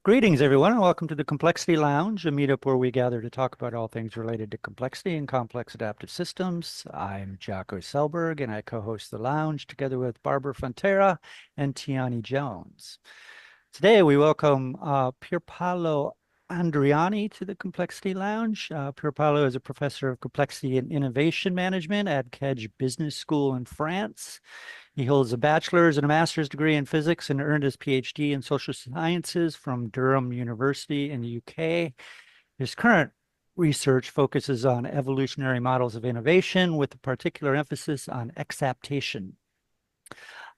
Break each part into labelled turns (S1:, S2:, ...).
S1: Greetings, everyone, and welcome to the Complexity Lounge, a meetup where we gather to talk about all things related to complexity and complex adaptive systems. I'm Jaco Selberg, and I co-host the lounge together with Barbara Frontera and Tiani Jones. Today, we welcome Pierpaolo Andriani to the Complexity Lounge. Pierpaolo is a professor of complexity and innovation management at Kedge Business School in France. He holds a bachelor's and a master's degree in physics and earned his Ph.D. in social sciences from Durham University in the UK. His current research focuses on evolutionary models of innovation with a particular emphasis on exaptation.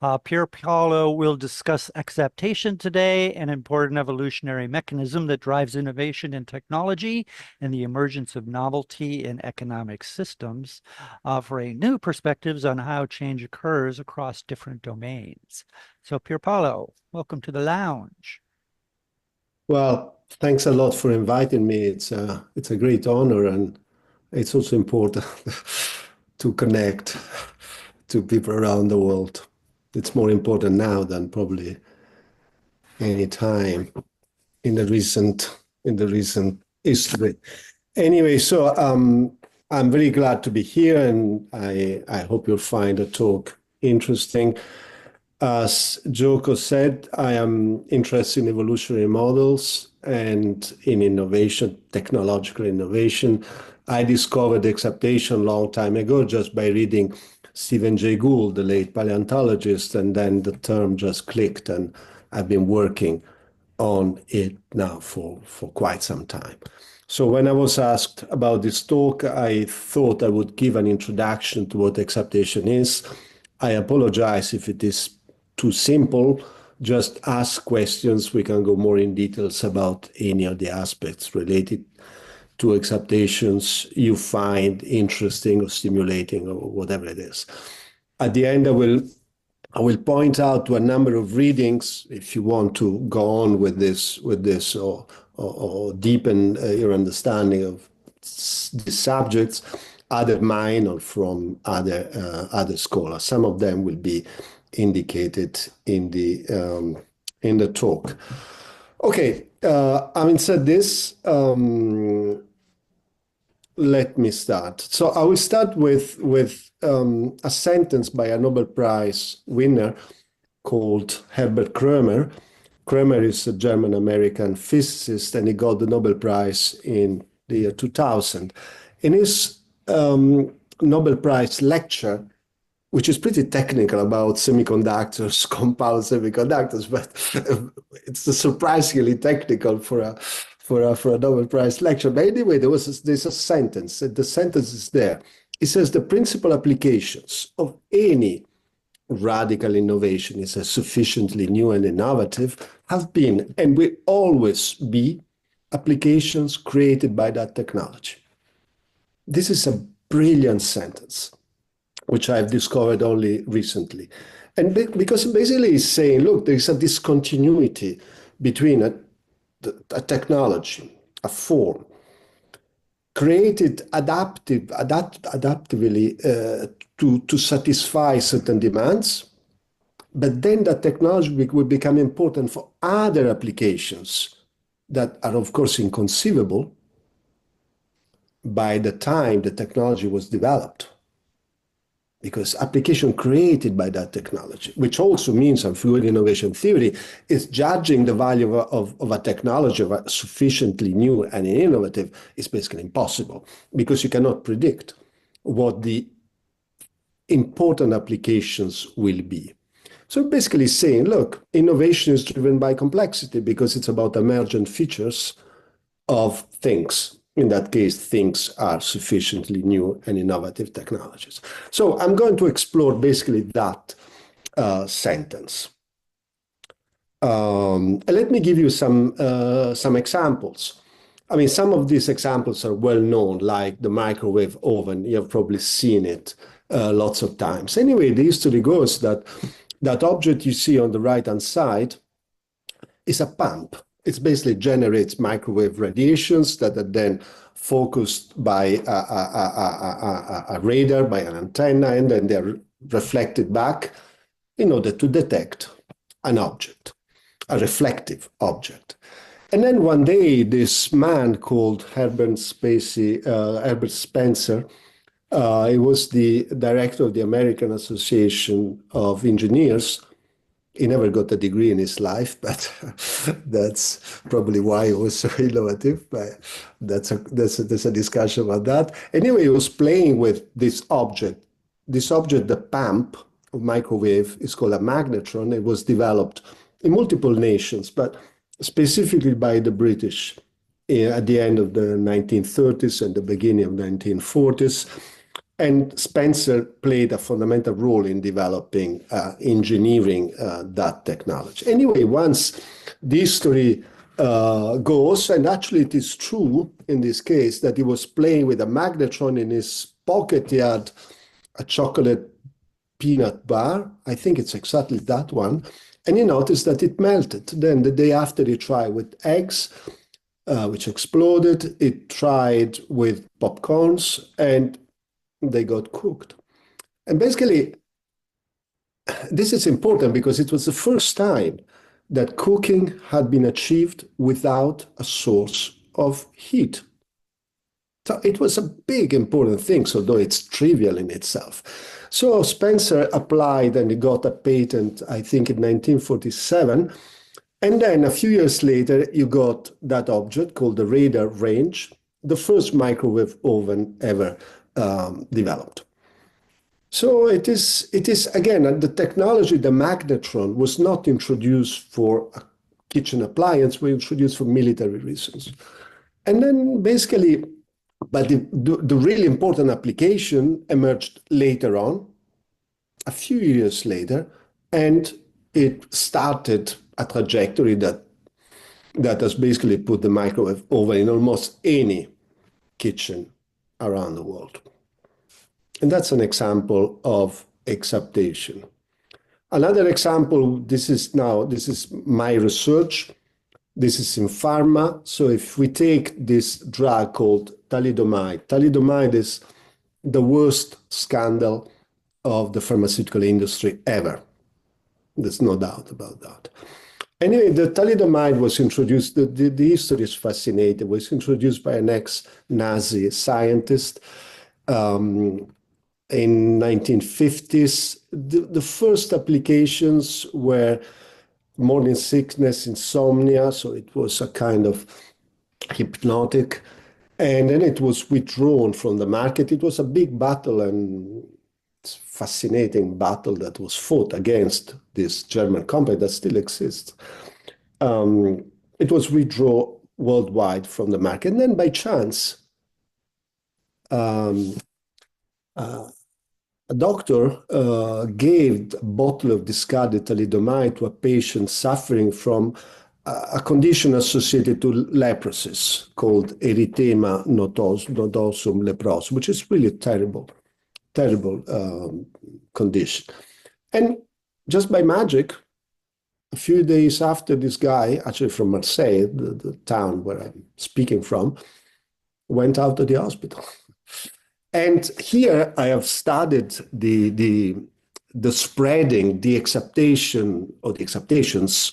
S1: Pierpaolo will discuss exaptation today, an important evolutionary mechanism that drives innovation in technology and the emergence of novelty in economic systems, offering new perspectives on how change occurs across different domains. So Pierpaolo, welcome to the lounge.
S2: Well, thanks a lot for inviting me. It's a great honor, and it's also important to connect to people around the world. It's more important now than probably any time in the recent history. Anyway, so I'm very glad to be here, and I hope you'll find the talk interesting. As Joko said, I am interested in evolutionary models and in innovation, technological innovation. I discovered exaptation a long time ago just by reading Stephen Jay Gould, the late paleontologist, and then the term just clicked, and I've been working on it now for quite some time. So when I was asked about this talk, I thought I would give an introduction to what exaptation is. I apologize if it is too simple. Just ask questions. We can go more in details about any of the aspects related to exaptations you find interesting or stimulating or whatever it is. At the end, I will point out to a number of readings if you want to go on with this or deepen your understanding of these subjects, either mine or from other scholars. Some of them will be indicated in the talk. Okay, having said this, let me start. So I will start with a sentence by a Nobel Prize winner called Herbert Krömer. Krömer is a German-American physicist, and he got the Nobel Prize in the year 2000. In his Nobel Prize lecture, which is pretty technical about semiconductors, compound semiconductors, but it's surprisingly technical for a Nobel Prize lecture. But anyway, there's a sentence, and the sentence is there. It says the principal applications of any radical innovation is sufficiently new and innovative have been and will always be applications created by that technology. This is a brilliant sentence, which I've discovered only recently. And because basically it's saying, look, there's a discontinuity between a technology, a form, created adaptively to satisfy certain demands, but then that technology will become important for other applications that are, of course, inconceivable by the time the technology was developed. Because application created by that technology, which also means in fluid innovation theory, is judging the value of a technology sufficiently new and innovative is basically impossible because you cannot predict what the important applications will be. So basically saying, look, innovation is driven by complexity because it's about emergent features of things. In that case, things are sufficiently new and innovative technologies. So I'm going to explore basically that sentence. Let me give you some examples. I mean, some of these examples are well known, like the microwave oven. You have probably seen it lots of times. Anyway, the history goes that that object you see on the right-hand side is a pump. It basically generates microwave radiations that are then focused by a radar, by an antenna, and then they're reflected back in order to detect an object, a reflective object. And then one day, this man called Herbert Spencer, he was the director of the American Association of Engineers. He never got a degree in his life, but that's probably why he was so innovative. But that's a discussion about that. Anyway, he was playing with this object. This object, the pump of microwave, is called a magnetron. It was developed in multiple nations, but specifically by the British at the end of the 1930s and the beginning of the 1940s. And Spencer played a fundamental role in developing, engineering that technology. Anyway, once the history goes, and actually it is true in this case that he was playing with a magnetron in his pocket. He had a chocolate peanut bar. I think it's exactly that one. And he noticed that it melted. Then the day after he tried with eggs, which exploded. He tried with popcorns, and they got cooked. And basically, this is important because it was the first time that cooking had been achieved without a source of heat. So it was a big, important thing, so though it's trivial in itself. So Spencer applied and he got a patent, I think in 1947. And then a few years later, you got that object called the radar range, the first microwave oven ever developed. So it is again, the technology, the magnetron, was not introduced for a kitchen appliance, but introduced for military reasons. And then basically, but the really important application emerged later on, a few years later, and it started a trajectory that has basically put the microwave oven in almost any kitchen around the world. And that's an example of exaptation. Another example, this is my research. This is in pharma. So if we take this drug called thalidomide is the worst scandal of the pharmaceutical industry ever. There's no doubt about that. Anyway, the thalidomide was introduced, the history is fascinating. It was introduced by an ex-Nazi scientist in 1950s. The first applications were morning sickness, insomnia, so it was a kind of hypnotic. And then it was withdrawn from the market. It was a big battle and fascinating battle that was fought against this German company that still exists. It was withdrawn worldwide from the market. And then by chance, a doctor gave a bottle of discarded thalidomide to a patient suffering from a condition associated to leprosy called erythema nodosum leprosum, which is really terrible condition. And just by magic, a few days after, this guy, actually from Marseille, the town where I'm speaking from, went out of the hospital. And here I have studied the spreading, the exaptation or the exaptations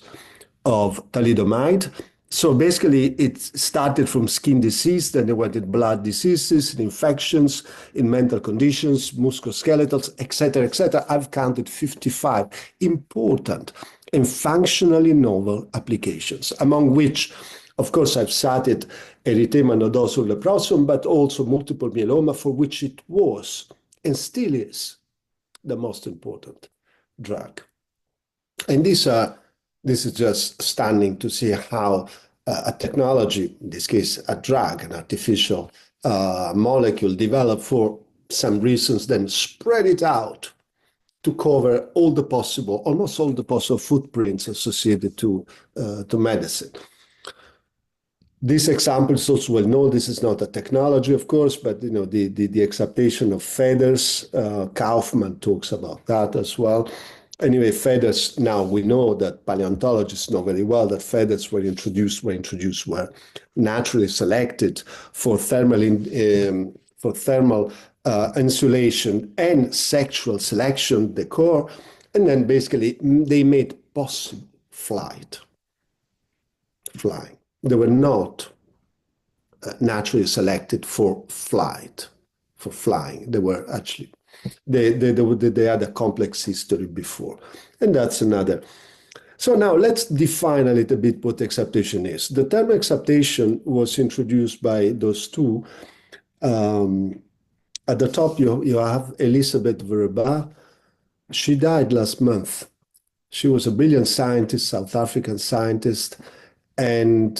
S2: of thalidomide. So basically, it started from skin disease, then they went in blood diseases, in infections, in mental conditions, musculoskeletals, etc., etc. I've counted 55 important and functionally novel applications, among which, of course, I've cited erythema nodosum leprosum, but also multiple myeloma, for which it was and still is the most important drug. And this is just stunning to see how a technology, in this case, a drug, an artificial molecule developed for some reasons, then spread it out to cover almost all the possible footprints associated to medicine. This example is also well known. This is not a technology, of course, but the exaptation of feathers. Kaufman talks about that as well. Anyway, feathers, now we know that paleontologists know very well that feathers were naturally selected for thermal insulation and sexual selection, decor, and then basically they made possible flying. They were not naturally selected for flight, for flying. They were actually, they had a complex history before. And that's another. So now let's define a little bit what exaptation is. The term exaptation was introduced by those two. At the top, you have Elisabeth Verba. She died last month. She was a brilliant scientist, South African scientist, and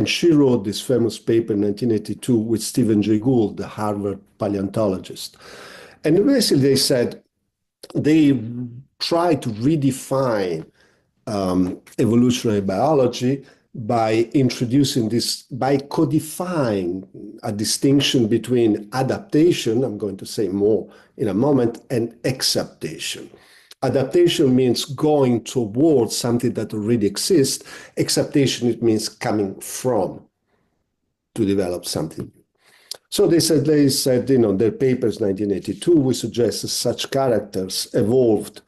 S2: she wrote this famous paper in 1982 with Stephen Jay Gould, the Harvard paleontologist. And basically they said they tried to redefine evolutionary biology by introducing this, by codifying a distinction between adaptation, I'm going to say more in a moment, and exaptation. Adaptation means going towards something that already exists. Exaptation, it means coming from to develop something new. So they said, their papers, 1982, we suggest that such characters evolved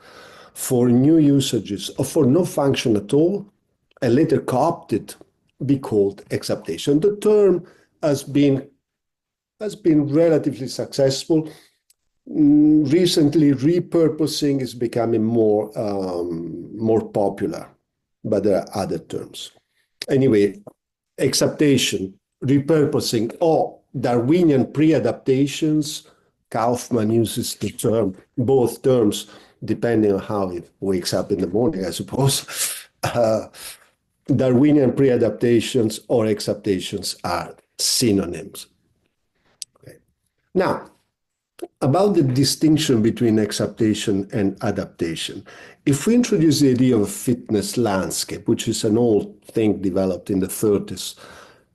S2: for new usages or for no function at all, and later co-opted, be called exaptation. The term has been relatively successful. Recently, repurposing is becoming more popular, but there are other terms. Anyway, exaptation, repurposing, or Darwinian pre-adaptations. Kaufman uses the term, both terms, depending on how he wakes up in the morning, I suppose. Darwinian pre-adaptations or exaptations are synonyms. Okay. Now, about the distinction between exaptation and adaptation, if we introduce the idea of a fitness landscape, which is an old thing developed in the 30s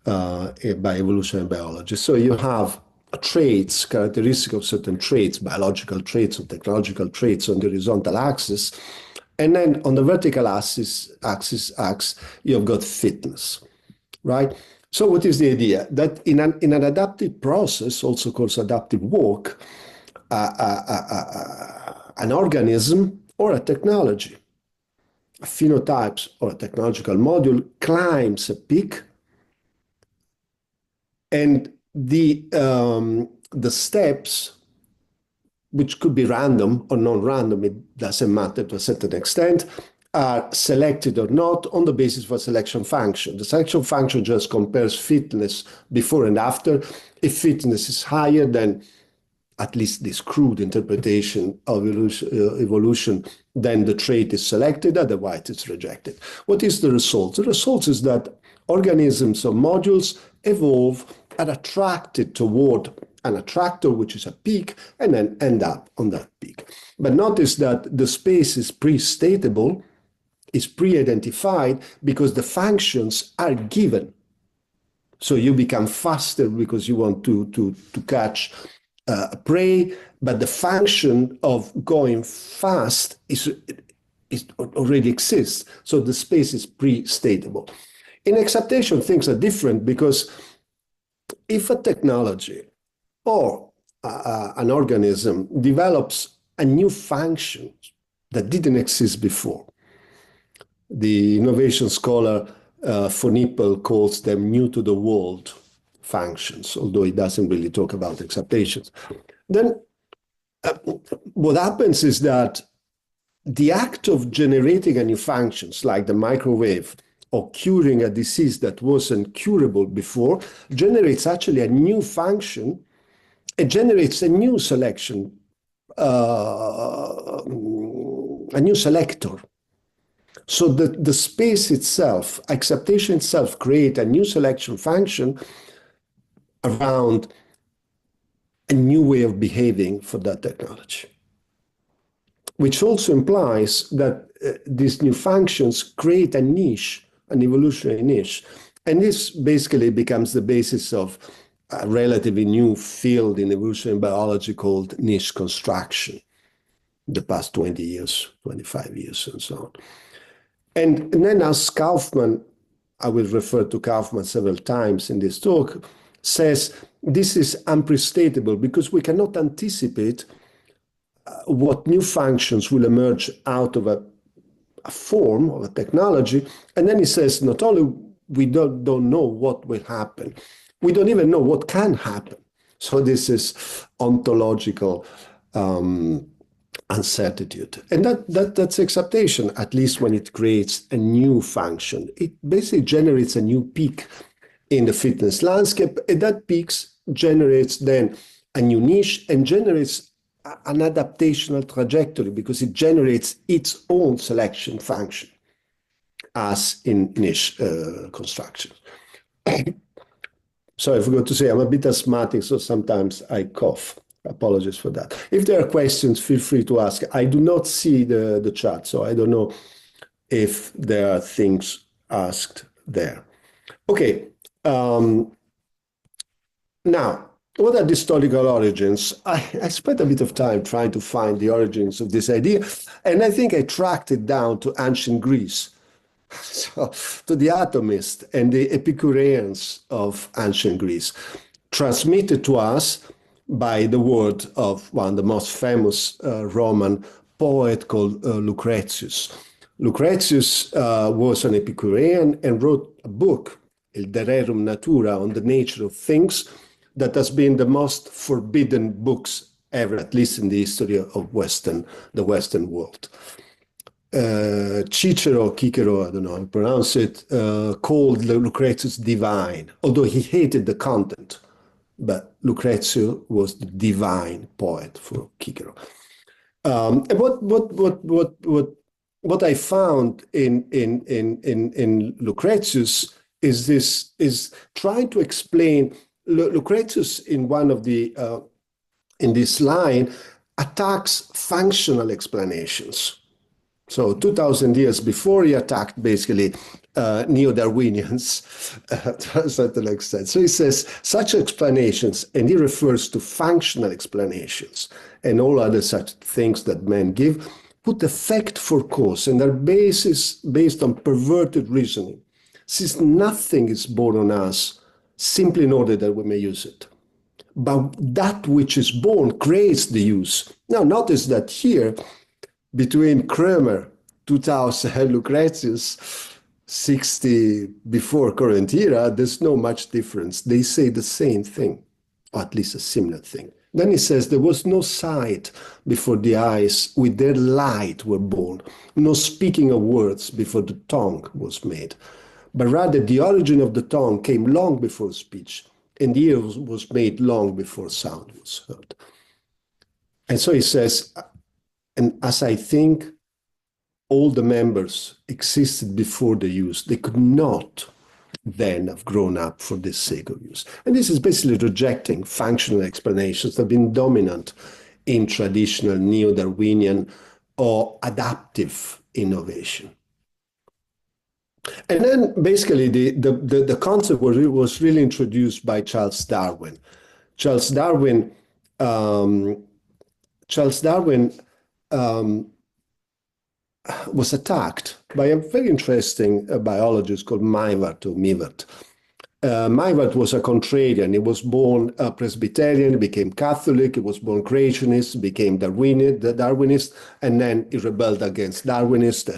S2: by evolutionary biology, so you have traits, characteristic of certain traits, biological traits or technological traits on the horizontal axis, and then on the vertical axis, you've got fitness, right? So what is the idea? That in an adaptive process, also called adaptive walk, an organism or a technology, a phenotype or a technological module climbs a peak, and the steps, which could be random or non-random, it doesn't matter to a certain extent, are selected or not on the basis of a selection function. The selection function just compares fitness before and after. If fitness is higher, then at least this crude interpretation of evolution, then the trait is selected, otherwise it's rejected. What is the result? The result is that organisms or modules evolve, are attracted toward an attractor, which is a peak, and then end up on that peak. But notice that the space is pre-statable, is pre-identified, because the functions are given. So you become faster because you want to catch prey, but the function of going fast is already exists. So the space is pre-statable. In exaptation, things are different, because if a technology or an organism develops a new function that didn't exist before, the innovation scholar von Hippel calls them new to the world functions, although he doesn't really talk about exaptations. Then what happens is that the act of generating a new functions, like the microwave, or curing a disease that wasn't curable before, generates actually a new function. It generates a new selection, a new selector. So the space itself, exaptation itself, create a new selection function around a new way of behaving for that technology, which also implies that these new functions create a niche, an evolutionary niche. And this basically becomes the basis of a relatively new field in evolutionary biology called niche construction, the past 20 years, 25 years, and so on. And then as Kaufman, I will refer to Kaufman several times in this talk, says this is unprestatable because we cannot anticipate what new functions will emerge out of a form of a technology. And then he says not only we don't know what will happen. We don't even know what can happen. So this is ontological uncertitude. And that's exaptation, at least when it creates a new function. It basically generates a new peak in the fitness landscape, and that peak generates then a new niche and generates an adaptational trajectory because it generates its own selection function as in niche construction. So I forgot to say, I'm a bit asthmatic, so sometimes I cough. Apologies for that. If there are questions, feel free to ask. I do not see the chat, so I don't know if there are things asked there. Okay. Now, what are the historical origins? I spent a bit of time trying to find the origins of this idea, and I think I tracked it down to ancient Greece. So, to the atomists and the Epicureans of ancient Greece, transmitted to us by the word of one of the most famous Roman poet called Lucretius. Lucretius was an Epicurean and wrote a book, Il De Rerum Natura, on the nature of things, that has been the most forbidden books ever, at least in the history of the Western world. Cicero, I don't know how to pronounce it, called Lucretius divine, although he hated the content. But Lucretius was the divine poet for Cicero. And what I found in Lucretius is trying to explain. Lucretius in one of the in this line attacks functional explanations. So 2,000 years before, he attacked basically neo-Darwinians to a certain extent. So he says such explanations, and he refers to functional explanations and all other such things that men give, put effect for cause and are based on perverted reasoning, since nothing is born on us simply in order that we may use it. But that which is born creates the use. Now notice that here, between Kramer, 2000, and Lucretius, 60 before current era, there's no much difference. They say the same thing, or at least a similar thing. Then he says there was no sight before the eyes with their light were born, no speaking of words before the tongue was made. But rather the origin of the tongue came long before speech, and the ear was made long before sound was heard. And so he says, and as I think all the members existed before the use, they could not then have grown up for this sake of use. And this is basically rejecting functional explanations that have been dominant in traditional neo-Darwinian or adaptive innovation. And then basically the concept was really introduced by Charles Darwin. Charles Darwin was attacked by a very interesting biologist called Mivart. Mivart was a contrarian. He was born Presbyterian, became Catholic, he was born creationist, became Darwinist, and then he rebelled against Darwinist,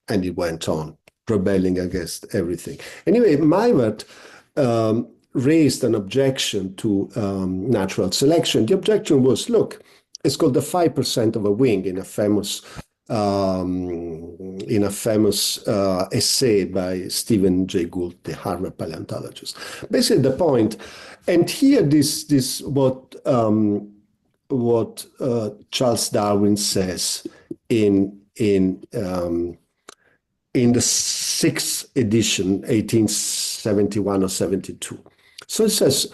S2: and he went on rebelling against everything. Anyway, Mivart raised an objection to natural selection. The objection was, look, it's called the 5% of a wing in a famous essay by Stephen Jay Gould, the Harvard paleontologist. Basically, the point, and here this what Charles Darwin says in the sixth edition, 1871 or 72. So it says,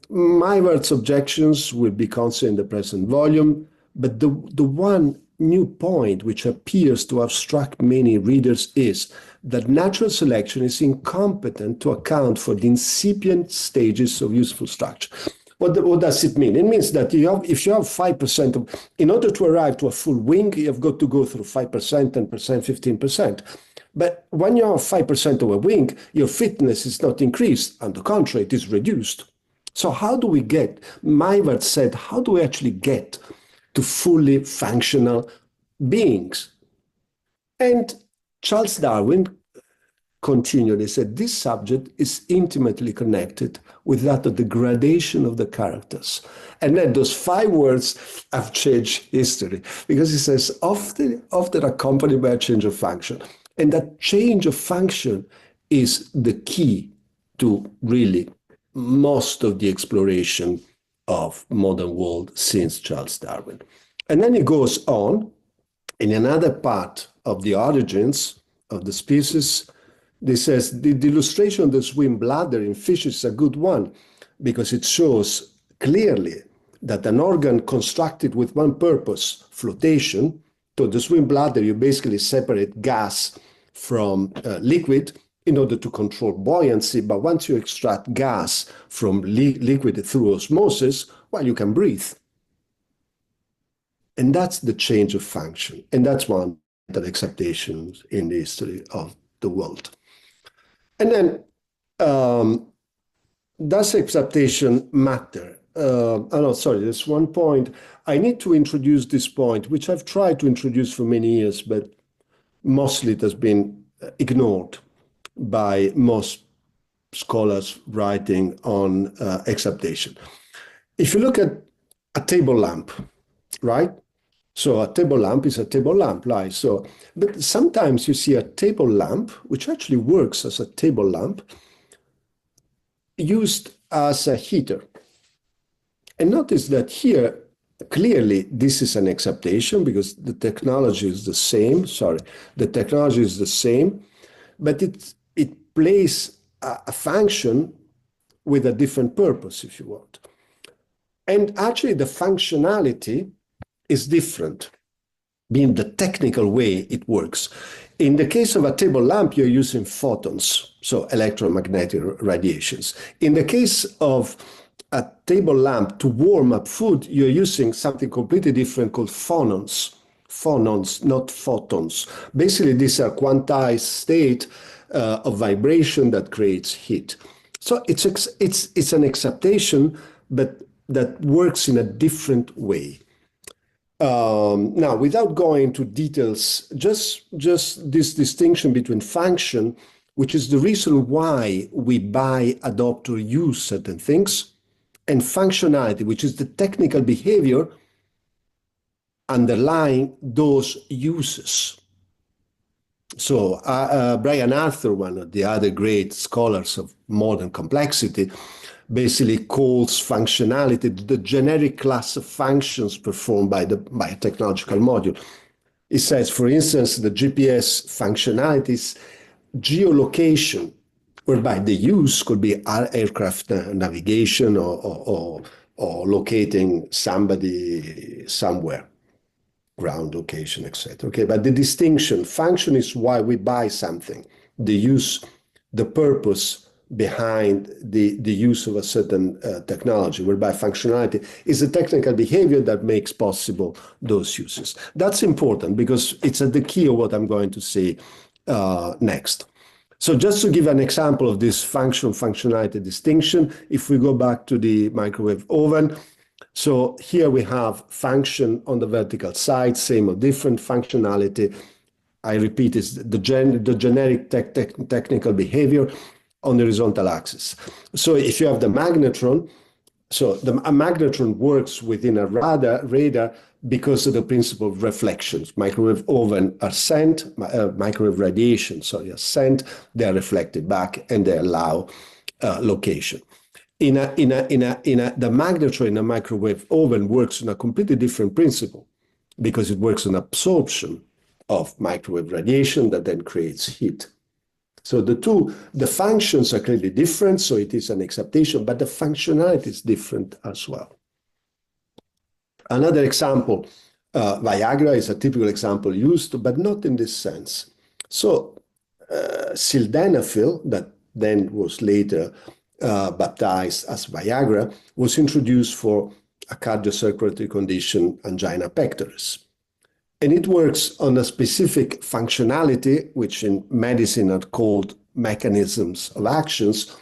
S2: Mivart's objections will be considered in the present volume, but the one new point which appears to have struck many readers is that natural selection is incompetent to account for the incipient stages of useful structure. What does it mean? It means that if you have 5% of, in order to arrive to a full wing, you've got to go through 5%, 10%, 15%. But when you have 5% of a wing, your fitness is not increased. On the contrary, it is reduced. So how do we get, Mivart said, how do we actually get to fully functional beings? And Charles Darwin continued, he said, this subject is intimately connected with that of the gradation of the characters. And then those 5 words have changed history, because he says, often accompanied by a change of function. And that change of function is the key to really most of the exploration of modern world since Charles Darwin. And then he goes on in another part of the origins of the species. He says the illustration of the swim bladder in fish is a good one, because it shows clearly that an organ constructed with one purpose, flotation. So the swim bladder, you basically separate gas from liquid in order to control buoyancy. But once you extract gas from liquid through osmosis, well, you can breathe. And that's the change of function. And that's one of the exaptations in the history of the world. And then, does exaptation matter? There's one point. I need to introduce this point, which I've tried to introduce for many years, but mostly it has been ignored by most scholars writing on exaptation. If you look at a table lamp, right? So a table lamp is a table lamp, right? So, but sometimes you see a table lamp, which actually works as a table lamp, used as a heater. And notice that here, clearly, this is an exaptation because the technology is the same. The technology is the same, but it plays a function with a different purpose, if you want. And actually, the functionality is different, being the technical way it works. In the case of a table lamp, you're using photons, so electromagnetic radiations. In the case of a table lamp to warm up food, you're using something completely different called phonons. Phonons, not photons. Basically, these are quantized state of vibration that creates heat. So it's an exaptation, but that works in a different way. Now, without going into details, just this distinction between function, which is the reason why we buy, adopt, or use certain things, and functionality, which is the technical behavior underlying those uses. So Brian Arthur, one of the other great scholars of modern complexity, basically calls functionality the generic class of functions performed by a technological module. He says, for instance, the GPS functionality is geolocation, whereby the use could be aircraft navigation or locating somebody somewhere, ground location, etc. Okay, but the distinction, function is why we buy something. The use, the purpose behind the use of a certain technology, whereby functionality is a technical behavior that makes possible those uses. That's important because it's at the key of what I'm going to say next. So just to give an example of this functionality distinction, if we go back to the microwave oven, so here we have function on the vertical side, same or different functionality. I repeat, is the generic technical behavior on the horizontal axis. So if you have the magnetron, so a magnetron works within a radar because of the principle of reflections. Microwave oven are sent, microwave radiation, are sent, they are reflected back, and they allow location. The magnetron in a microwave oven works on a completely different principle because it works on absorption of microwave radiation that then creates heat. So the functions are clearly different, so it is an exaptation, but the functionality is different as well. Another example, Viagra is a typical example used, but not in this sense. So sildenafil, that then was later baptized as Viagra, was introduced for a cardiocirculatory condition, angina pectoris. And it works on a specific functionality, which in medicine are called mechanisms of actions,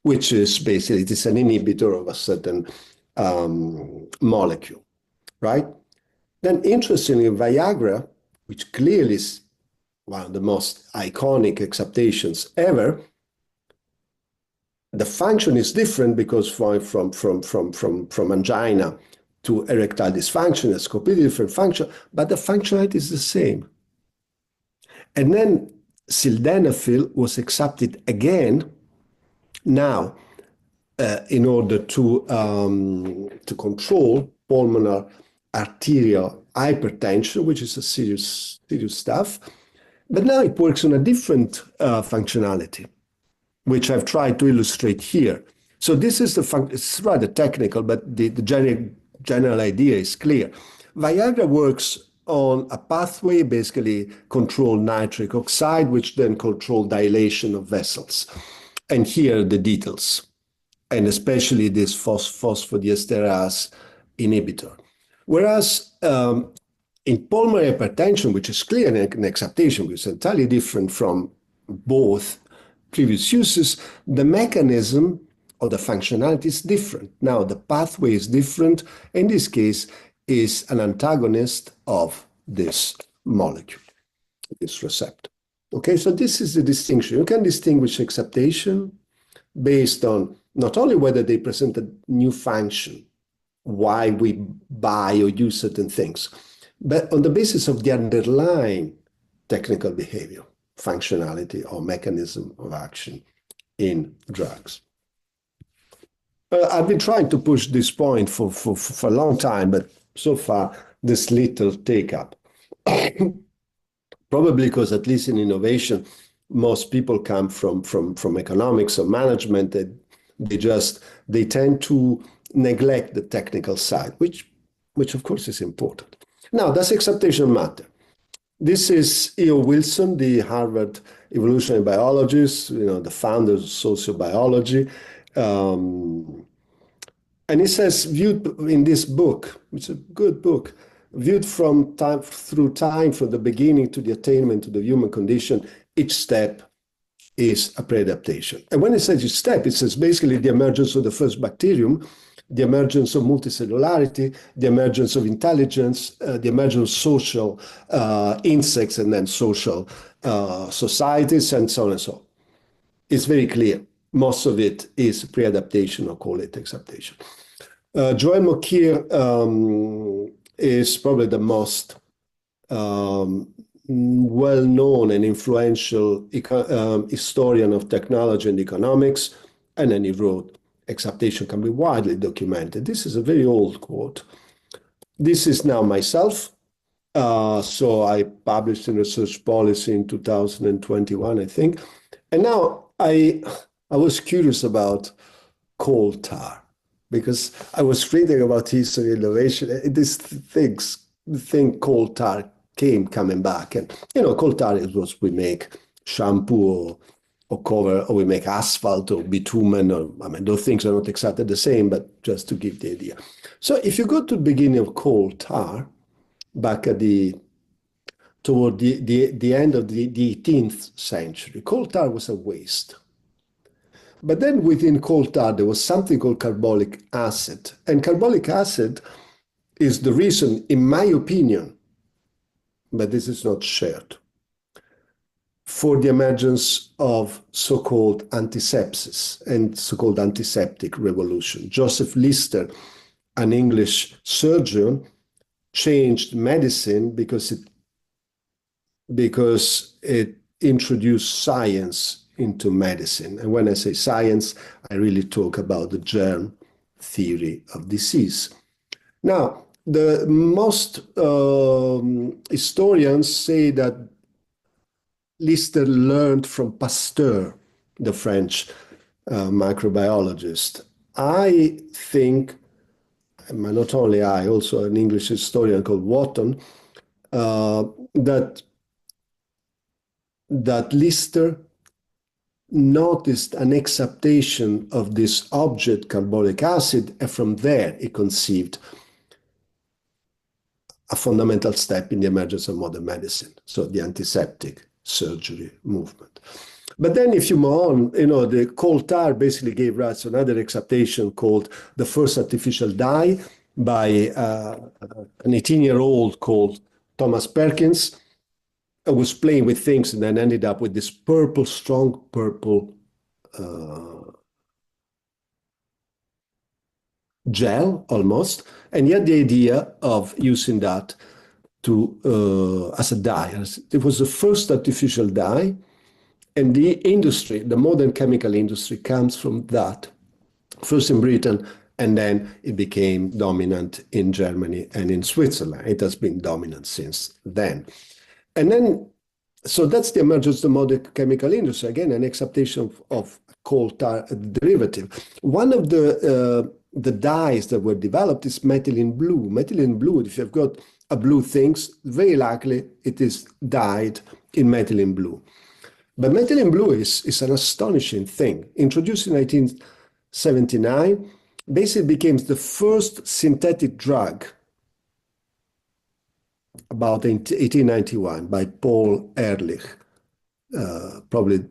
S2: which is basically, it is an inhibitor of a certain molecule, right? Then interestingly, Viagra, which clearly one of the most iconic exaptations ever, the function is different because from angina to erectile dysfunction, it's a completely different function, but the functionality is the same. And then sildenafil was accepted again now in order to control pulmonary arterial hypertension, which is a serious stuff. But now it works on a different functionality, which I've tried to illustrate here. So this is it's rather technical, but the general idea is clear. Viagra works on a pathway, basically control nitric oxide, which then control dilation of vessels. And here are the details, and especially this phosphodiesterase inhibitor. Whereas in pulmonary hypertension, which is clear in exaptation, which is entirely different from both previous uses, the mechanism or the functionality is different. Now, the pathway is different. In this case, is an antagonist of this molecule, this receptor. Okay, so this is the distinction. You can distinguish exaptation based on not only whether they present a new function, why we buy or use certain things, but on the basis of the underlying technical behavior, functionality, or mechanism of action in drugs. I've been trying to push this point for a long time, but so far, this little take-up. Probably because, at least in innovation, most people come from economics or management. They tend to neglect the technical side, which of course is important. Now, does exaptation matter? This is E.O. Wilson, the Harvard evolutionary biologist, the founder of sociobiology. And he says, viewed in this book, which is a good book, viewed from time through time, from the beginning to the attainment to the human condition, each step is a pre-adaptation. And when it says each step, it says basically the emergence of the first bacterium, the emergence of multicellularity, the emergence of intelligence, the emergence of social insects, and then social societies, and so on and so on. It's very clear. Most of it is pre-adaptation, or call it exaptation. Joel Mokyr is probably the most well-known and influential historian of technology and economics, and then he wrote, "Exaptation can be widely documented." This is a very old quote. This is now myself. So I published in Research Policy in 2021, I think. And now I was curious about coal tar, because I was reading about history innovation. This thing coal tar coming back. And, coal tar is what we make shampoo or cover, or we make asphalt or bitumen. Those things are not exactly the same, but just to give the idea. So if you go to the beginning of coal tar, back at toward the end of the 18th century, coal tar was a waste. But then within coal tar, there was something called carbolic acid. And carbolic acid is the reason, in my opinion, but this is not shared, for the emergence of so-called antisepsis and so-called antiseptic revolution. Joseph Lister, an English surgeon, changed medicine because it introduced science into medicine. And when I say science, I really talk about the germ theory of disease. Now, the most historians say that Lister learned from Pasteur, the French microbiologist. I think, and not only I, also an English historian called Wotton, that Lister noticed an exaptation of this object, carbolic acid, and from there he conceived a fundamental step in the emergence of modern medicine, so the antiseptic surgery movement. But then if you move on, the coal tar basically gave rise to another exaptation called the first artificial dye by an 18-year-old called Thomas Perkins. I was playing with things and then ended up with this purple, strong purple gel almost. And he had the idea of using that to as a dye. It was the first artificial dye. And the industry, the modern chemical industry, comes from that. First in Britain, and then it became dominant in Germany and in Switzerland. It has been dominant since then. And then, so that's the emergence of the modern chemical industry. Again, an exaptation of coal tar derivative. One of the dyes that were developed is methylene blue. Methylene blue, if you've got a blue thing, very likely it is dyed in methylene blue. But methylene blue is an astonishing thing. Introduced in 1979, basically became the first synthetic drug about 1891 by Paul Ehrlich, probably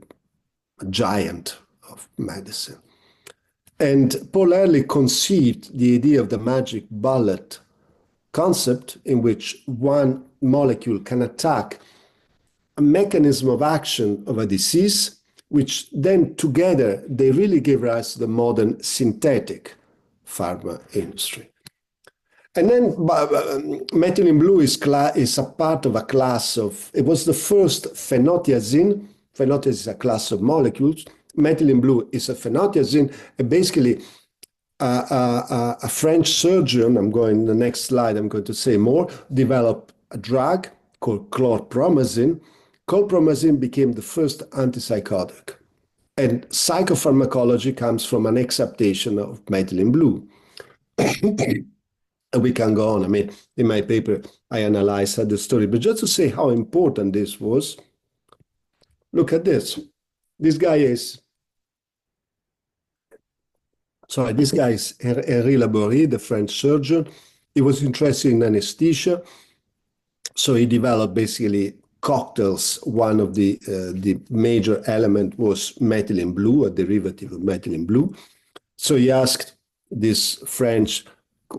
S2: a giant of medicine. And Paul Ehrlich conceived the idea of the magic bullet concept in which one molecule can attack a mechanism of action of a disease, which then together they really gave rise to the modern synthetic pharma industry. And then methylene blue is a part of a class of, it was the first phenothiazine. Phenothiazine is a class of molecules. Methylene blue is a phenothiazine, and basically a French surgeon, the next slide, I'm going to say more, developed a drug called chlorpromazine. Chlorpromazine became the first antipsychotic. And psychopharmacology comes from an exaptation of methylene blue. And we can go on. I mean, in my paper, I analyzed the story. But just to say how important this was, look at this. This guy is Henri Laborie, the French surgeon. He was interested in anesthesia. So he developed basically cocktails. One of the major element was methylene blue, a derivative of methylene blue. So he asked this French,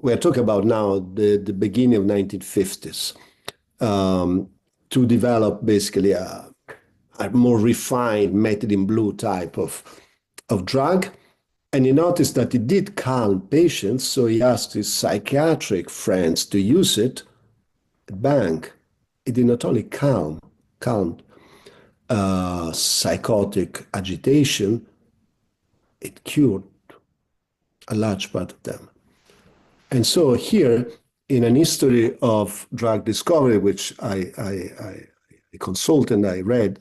S2: we're talking about now the beginning of 1950s, to develop basically a more refined methylene blue type of drug. And he noticed that it did calm patients, so he asked his psychiatric friends to use it. Bang! It did not only calm psychotic agitation, it cured a large part of them. And so here, in an history of drug discovery, which I consulted and I read,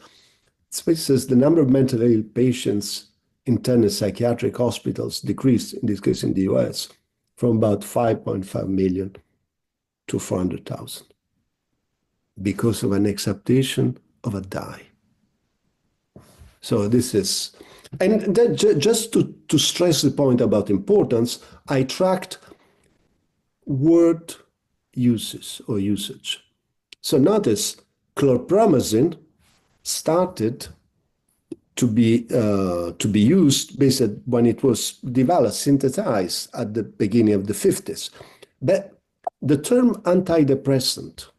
S2: it says the number of mentally ill patients interned in psychiatric hospitals decreased, in this case in the US, from about 5.5 million to 400,000 because of an exaptation of a dye. So this is, and that just to stress the point about importance, I tracked word uses or usage. So notice chlorpromazine started to be used basically when it was developed, synthesized at the beginning of the 50s. But the term antidepressant,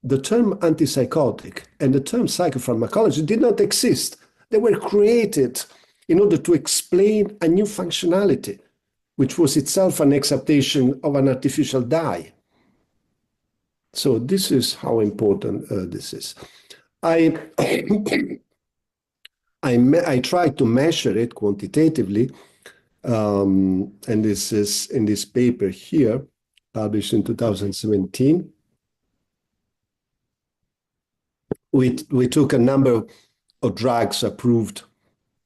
S2: the term antipsychotic, and the term psychopharmacology did not exist. They were created in order to explain a new functionality, which was itself an exaptation of an artificial dye. So this is how important this is. I tried to measure it quantitatively, and this is in this paper here, published in 2017. We took a number of drugs approved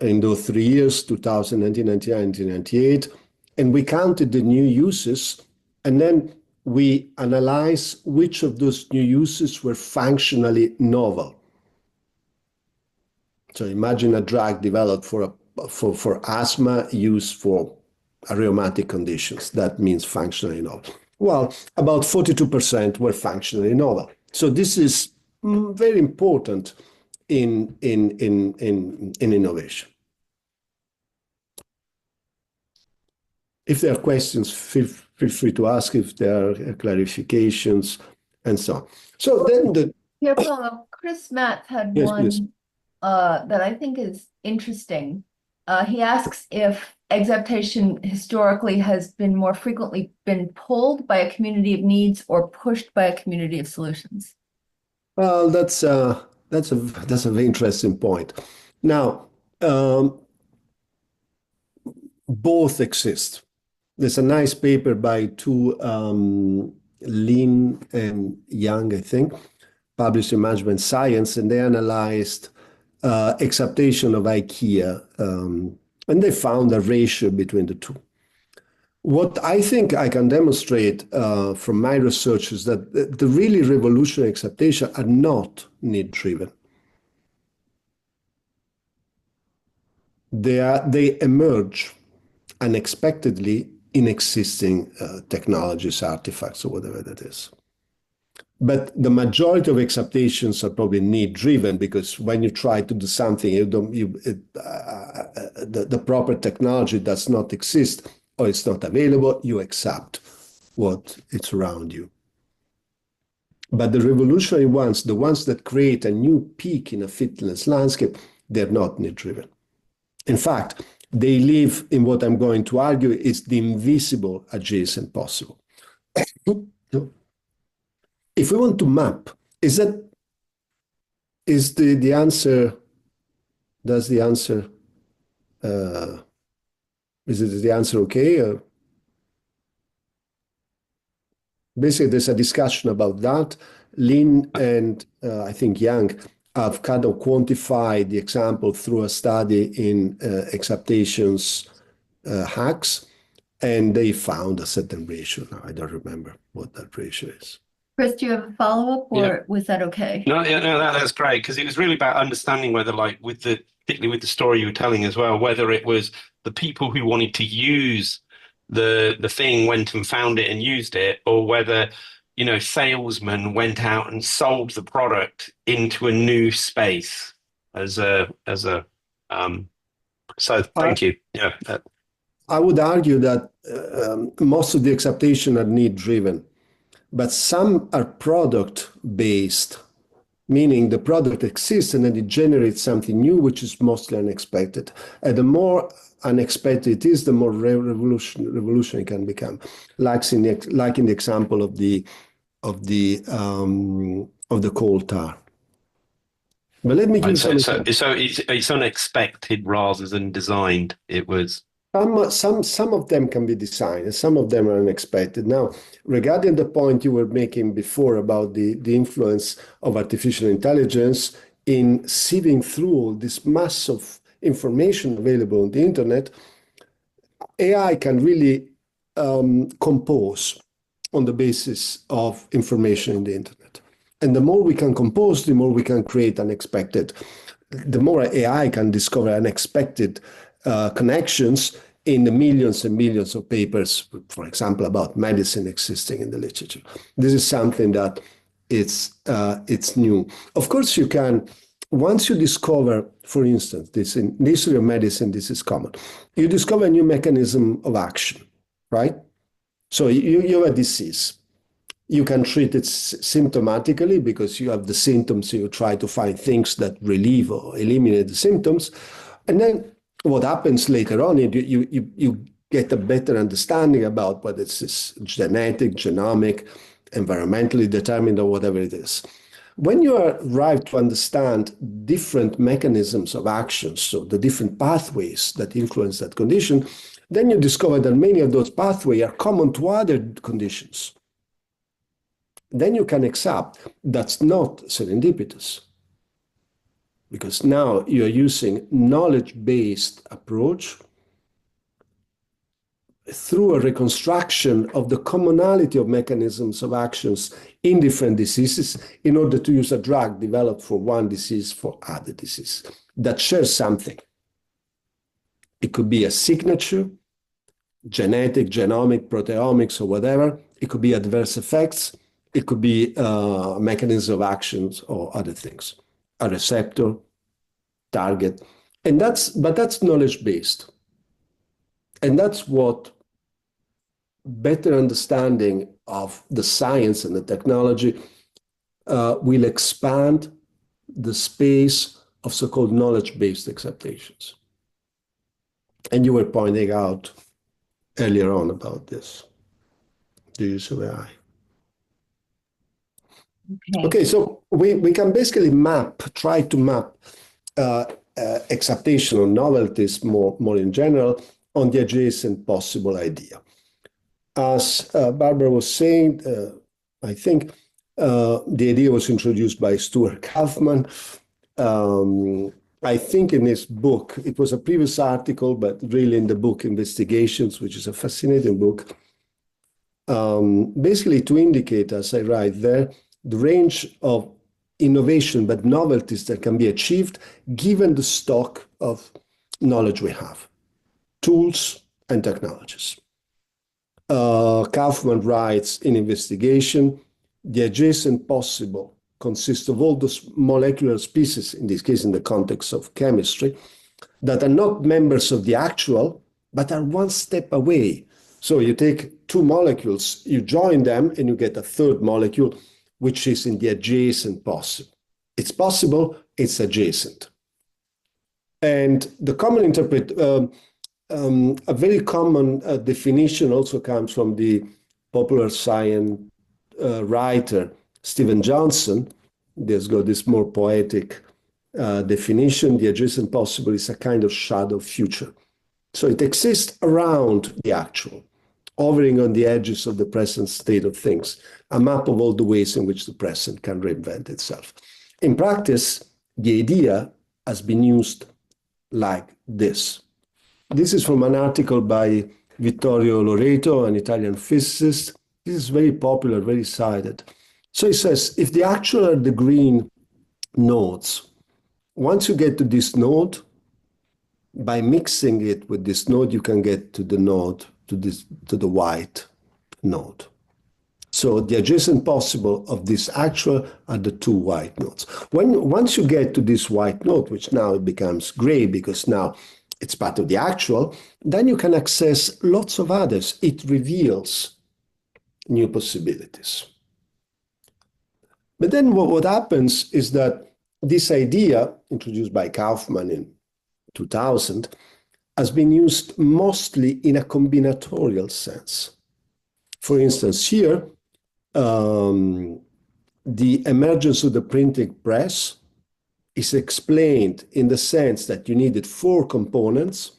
S2: in those 3 years, 2000, 1999, 1998, and we counted the new uses, and then we analyzed which of those new uses were functionally novel. So imagine a drug developed for asthma used for rheumatic conditions. That means functionally novel. Well, about 42% were functionally novel. So this is very important in innovation. If there are questions, feel free to ask if there are clarifications and so on. So then
S3: Pierpaolo, Chris Matz had
S2: Yes, please.
S3: one that I think is interesting. He asks if exaptation historically has been more frequently been pulled by a community of needs or pushed by a community of solutions.
S2: Well, that's a very interesting point. Now, both exist. There's a nice paper by two Lin and Yang, I think, published in Management Science, and they analyzed exaptation of IKEA, and they found a ratio between the two. What I think I can demonstrate from my research is that the really revolutionary exaptation are not need-driven. They emerge unexpectedly in existing technologies, artifacts, or whatever that is. But the majority of exaptations are probably need-driven, because when you try to do something, the proper technology does not exist or it's not available, you accept what is around you. But the revolutionary ones, the ones that create a new peak in a fitness landscape, they're not need-driven. In fact, they live in what I'm going to argue is the invisible adjacent possible. If we want to map, is the answer, does the answer, is the answer okay? Or? Basically, there's a discussion about that. Lin and I think Yang have kind of quantified the example through a study in exaptations hacks, and they found a certain ratio. Now, I don't remember what that ratio is.
S3: Chris, do you have a follow-up, or was that okay?
S4: No, that's great, because it was really about understanding whether, like, particularly with the story you were telling as well, whether it was the people who wanted to use the thing went and found it and used it, or whether, you know, salesmen went out and sold the product into a new space so thank you. Yeah.
S2: I would argue that most of the exaptation are need-driven, but some are product-based, meaning the product exists and then it generates something new, which is mostly unexpected. And the more unexpected it is, the more revolutionary it can become. Like in the example of the coal tar. But let me give you some.
S4: So it's unexpected rather than designed. It was.
S2: Some of them can be designed, and some of them are unexpected. Now, regarding the point you were making before about the influence of artificial intelligence in sieving through this mass of information available on the internet, AI can really compose on the basis of information in the internet. And the more we can compose, the more we can create unexpected. The more AI can discover unexpected connections in the millions and millions of papers, for example, about medicine existing in the literature. This is something that it's new. Of course, you can, once you discover, for instance, this in the history of medicine, this is common. You discover a new mechanism of action, right? So you have a disease. You can treat it symptomatically because you have the symptoms, so you try to find things that relieve or eliminate the symptoms. And then what happens later on, you get a better understanding about whether it's genetic, genomic, environmentally determined, or whatever it is. When you arrive to understand different mechanisms of action, so the different pathways that influence that condition, then you discover that many of those pathways are common to other conditions. Then you can accept that's not serendipitous, because now you're using knowledge-based approach through a reconstruction of the commonality of mechanisms of actions in different diseases in order to use a drug developed for one disease for other disease that shares something. It could be a signature, genetic, genomic, proteomics, or whatever. It could be adverse effects. It could be mechanisms of actions or other things. A receptor, target, but that's knowledge-based. And that's what better understanding of the science and the technology will expand the space of so-called knowledge-based acceptations. And you were pointing out earlier on about this. Do you see where I? Okay, so we can basically try to map exaptation or novelties more in general on the adjacent possible idea. As Barbara was saying, I think the idea was introduced by Stuart Kaufman. I think in his book, it was a previous article, but really in the book Investigations, which is a fascinating book, basically to indicate, as I write there, the range of innovation, but novelties that can be achieved given the stock of knowledge we have, tools and technologies. Kaufman writes in Investigation, the adjacent possible consists of all those molecular species, in this case in the context of chemistry, that are not members of the actual, but are one step away. So you take two molecules, you join them, and you get a third molecule, which is in the adjacent possible. It's possible, it's adjacent. And the common a very common definition also comes from the popular science writer Stephen Johnson. There's got this more poetic definition. The adjacent possible is a kind of shadow future. So it exists around the actual, hovering on the edges of the present state of things, a map of all the ways in which the present can reinvent itself. In practice, the idea has been used like this. This is from an article by Vittorio Loreto, an Italian physicist. This is very popular, very cited. So he says, if the actual are the green nodes, once you get to this node, by mixing it with this node, you can get to the node, to the white node. So the adjacent possible of this actual are the two white nodes. Once you get to this white node, which now it becomes gray because now it's part of the actual, then you can access lots of others. It reveals new possibilities. But then what happens is that this idea, introduced by Kaufman in 2000, has been used mostly in a combinatorial sense. For instance, here, the emergence of the printing press is explained in the sense that you needed 4 components,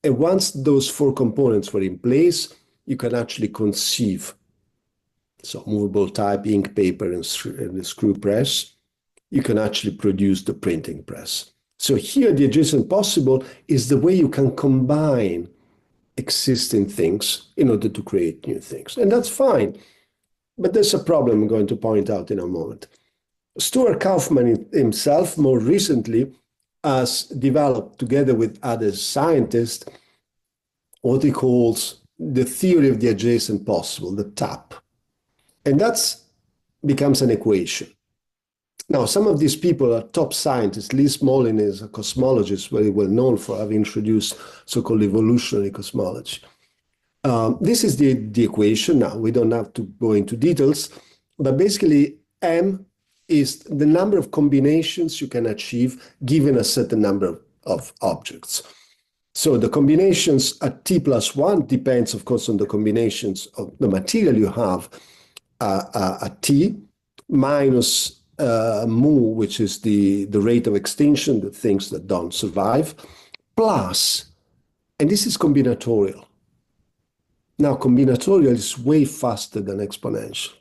S2: and once those 4 components were in place, you can actually conceive. So movable type, ink, paper, and the screw press, you can actually produce the printing press. So here the adjacent possible is the way you can combine existing things in order to create new things. And that's fine. But there's a problem I'm going to point out in a moment. Stuart Kaufman himself, more recently, has developed, together with other scientists, what he calls the theory of the adjacent possible, the TAP. And that becomes an equation. Now, some of these people are top scientists. Lee Smolin is a cosmologist, very well known for having introduced so-called evolutionary cosmology. This is the equation. Now, we don't have to go into details, but basically M is the number of combinations you can achieve given a certain number of objects. So the combinations at t plus 1 depends, of course, on the combinations of the material you have at t, minus mu, which is the rate of extinction, the things that don't survive, plus, and this is combinatorial. Now, combinatorial is way faster than exponential,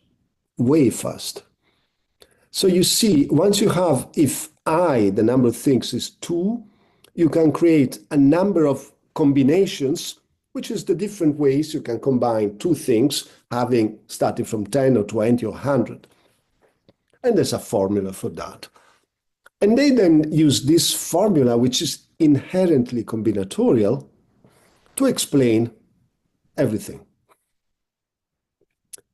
S2: way faster. So you see, once you have, if I, the number of things is 2, you can create a number of combinations, which is the different ways you can combine 2 things, having started from 10 or 20 or 100. And there's a formula for that. And they then use this formula, which is inherently combinatorial, to explain everything.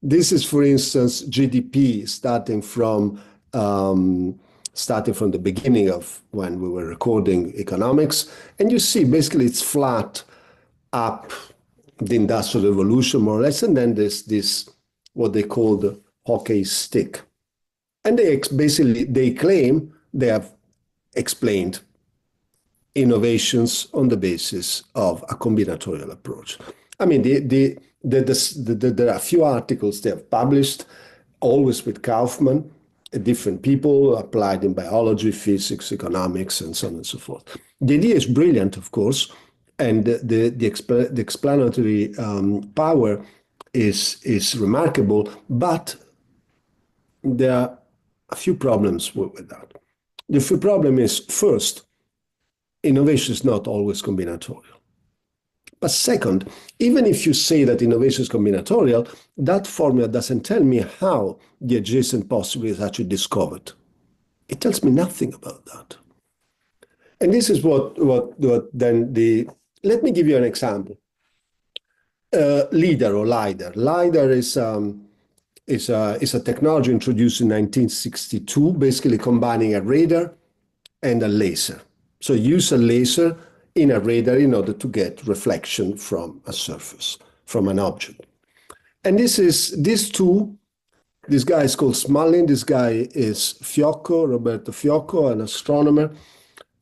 S2: This is, for instance, GDP starting from the beginning of when we were recording economics. And you see, basically, it's flat up the Industrial Revolution, more or less. And then there's this, what they call the hockey stick. And they claim they have explained innovations on the basis of a combinatorial approach. I mean, there are a few articles they have published, always with Kaufman, different people applied in biology, physics, economics, and so on and so forth. The idea is brilliant, of course, and the explanatory power is remarkable, but there are a few problems with that. The first problem is, first, innovation is not always combinatorial. But second, even if you say that innovation is combinatorial, that formula doesn't tell me how the adjacent possibility is actually discovered. It tells me nothing about that. And this is what then let me give you an example. LIDAR or LIDAR. LIDAR is a technology introduced in 1962, basically combining a radar and a laser. So use a laser in a radar in order to get reflection from a surface, from an object. And this guy is called Smalling, this guy is Roberto Fiocco, an astronomer,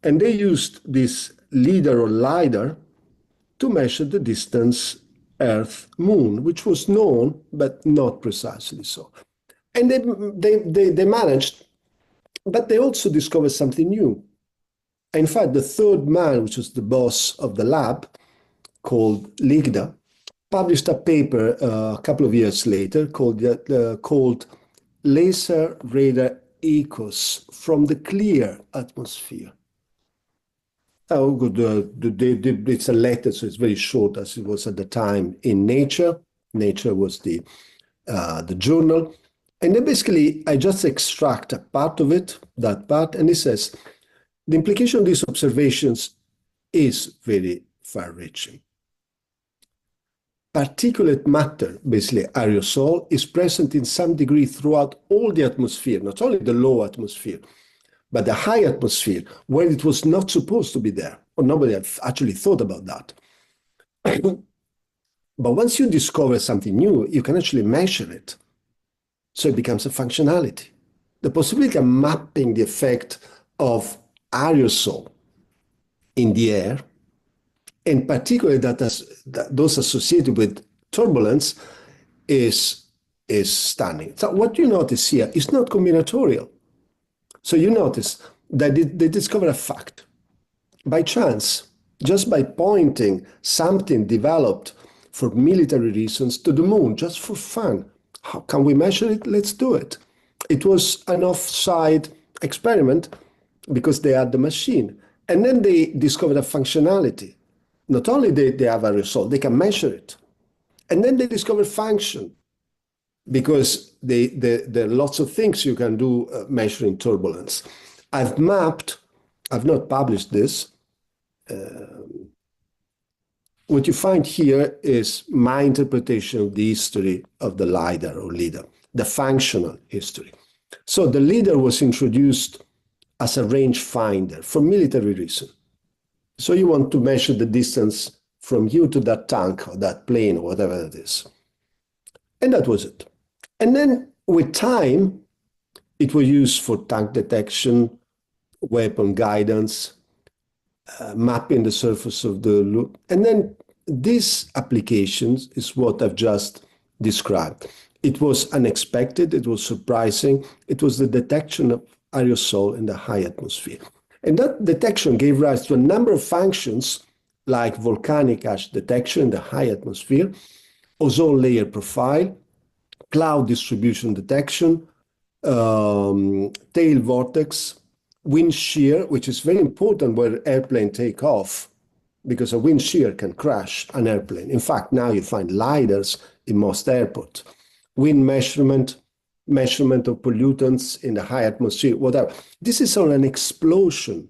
S2: and they used this LIDAR or LIDAR to measure the distance Earth-Moon, which was known, but not precisely so. And they managed, but they also discovered something new. In fact, the third man, which was the boss of the lab, called Ligda, published a paper a couple of years later called Laser Radar Echoes from the Clear Atmosphere. Oh, good. It's a letter, so it's very short, as it was at the time in Nature. Nature was the journal. And then basically, I just extract a part of it, that part, and it says, the implication of these observations is very far-reaching. Particulate matter, basically aerosol, is present in some degree throughout all the atmosphere, not only the low atmosphere, but the high atmosphere, where it was not supposed to be there, or nobody had actually thought about that. But once you discover something new, you can actually measure it. So it becomes a functionality. The possibility of mapping the effect of aerosol in the air, and particularly those associated with turbulence, is stunning. So what you notice here is not combinatorial. So you notice that they discover a fact by chance, just by pointing something developed for military reasons to the moon, just for fun. How can we measure it? Let's do it. It was an offside experiment because they had the machine. And then they discovered a functionality. Not only they have a result, they can measure it. And then they discover function, because there are lots of things you can do measuring turbulence. I've not published this. What you find here is my interpretation of the history of the LIDAR or LIDAR, the functional history. So the LIDAR was introduced as a range finder for military reason. So you want to measure the distance from you to that tank or that plane or whatever it is. And that was it. And then with time, it was used for tank detection, weapon guidance, mapping the surface of the loop. And then these applications is what I've just described. It was unexpected, it was surprising, it was the detection of aerosol in the high atmosphere. And that detection gave rise to a number of functions like volcanic ash detection in the high atmosphere, ozone layer profile, cloud distribution detection, tail vortex, wind shear, which is very important where airplane take off, because a wind shear can crash an airplane. In fact, now you find LIDARs in most airports. Wind measurement of pollutants in the high atmosphere, whatever. This is all an explosion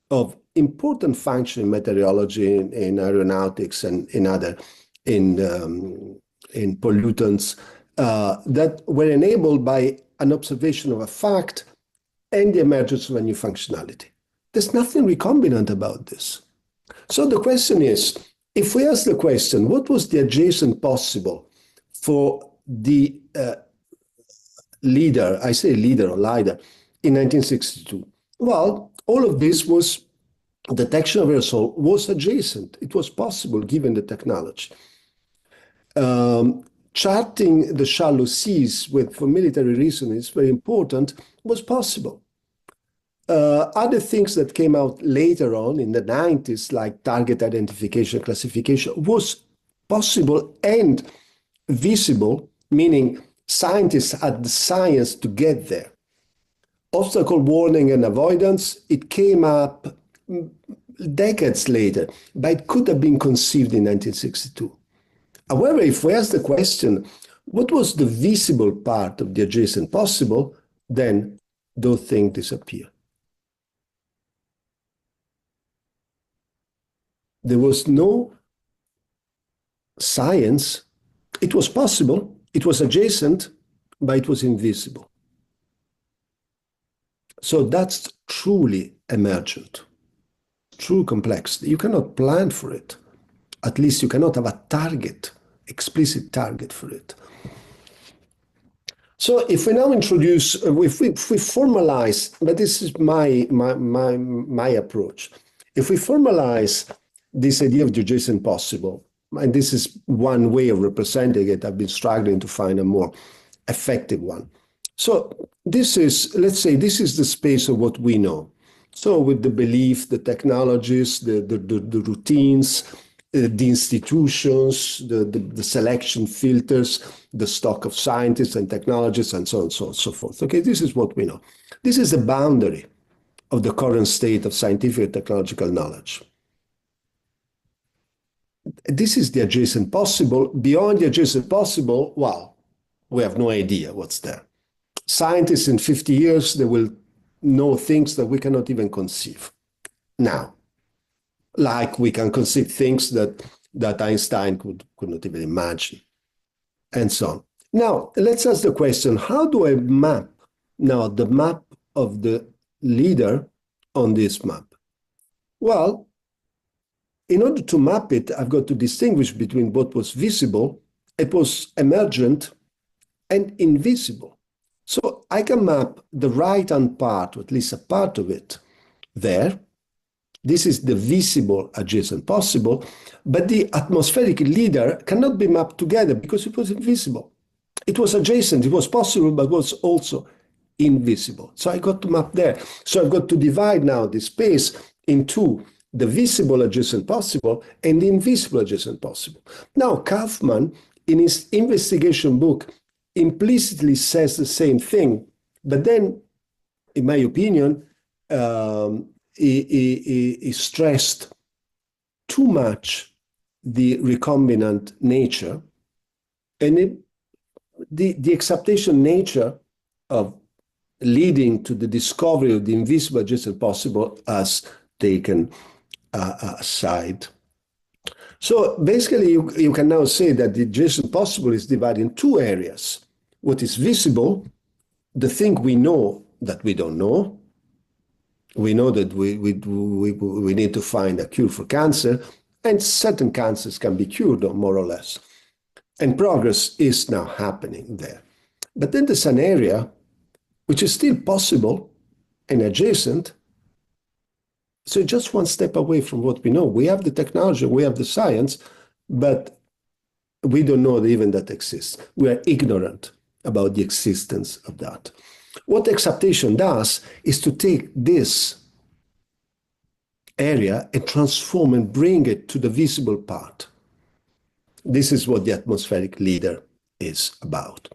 S2: of important function in meteorology, in aeronautics, and in pollutants that were enabled by an observation of a fact and the emergence of a new functionality. There's nothing recombinant about this. So the question is, if we ask the question, what was the adjacent possible for the LIDAR, I say LIDAR or LIDAR, in 1962? Well, all of this was detection of aerosol was adjacent. It was possible given the technology. Charting the shallow seas for military reasons is very important, was possible. Other things that came out later on in the 90s, like target identification, classification, was possible and visible, meaning scientists had the science to get there. Obstacle warning and avoidance, it came up decades later, but it could have been conceived in 1962. However, if we ask the question, what was the visible part of the adjacent possible, then those things disappear. There was no science. It was possible, it was adjacent, but it was invisible. So that's truly emergent, true complexity. You cannot plan for it. At least you cannot have a target, explicit target for it. So if we now introduce, if we formalize, but this is my approach. If we formalize this idea of the adjacent possible, and this is one way of representing it, I've been struggling to find a more effective one. So this is, let's say, this is the space of what we know. So with the belief, the technologies, the routines, the institutions, the selection filters, the stock of scientists and technologists, and so on and so forth. Okay, this is what we know. This is the boundary of the current state of scientific and technological knowledge. This is the adjacent possible. Beyond the adjacent possible, well, we have no idea what's there. Scientists in 50 years, they will know things that we cannot even conceive now. Like we can conceive things that Einstein could not even imagine, and so on. Now, let's ask the question, how do I map now the map of the LIDAR on this map? Well, in order to map it, I've got to distinguish between what was visible, it was emergent, and invisible. So I can map the right-hand part, or at least a part of it, there. This is the visible adjacent possible, but the atmospheric LIDAR cannot be mapped together because it was invisible. It was adjacent, it was possible, but was also invisible. So I got to map there. So I've got to divide now the space into the visible adjacent possible and the invisible adjacent possible. Now, Kaufman, in his investigation book, implicitly says the same thing, but then, in my opinion, he stressed too much the recombinant nature and the exaptation nature of leading to the discovery of the invisible adjacent possible as taken aside. So basically, you can now say that the adjacent possible is divided in two areas. What is visible, the thing we know that we don't know. We know that we need to find a cure for cancer, and certain cancers can be cured, more or less. And progress is now happening there. But then there's an area which is still possible and adjacent. So just one step away from what we know. We have the technology, we have the science, but we don't know even that exists. We are ignorant about the existence of that. What exaptation does is to take this area and transform and bring it to the visible part. This is what the atmospheric LIDAR is about.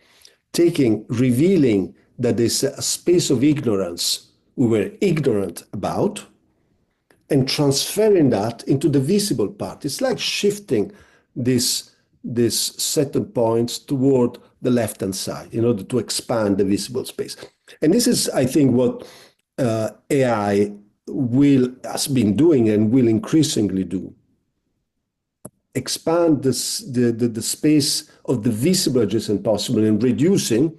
S2: Revealing that there's a space of ignorance we were ignorant about, and transferring that into the visible part. It's like shifting this certain points toward the left-hand side in order to expand the visible space. And this is, I think, what AI has been doing and will increasingly do. Expand the space of the visible adjacent possible and reducing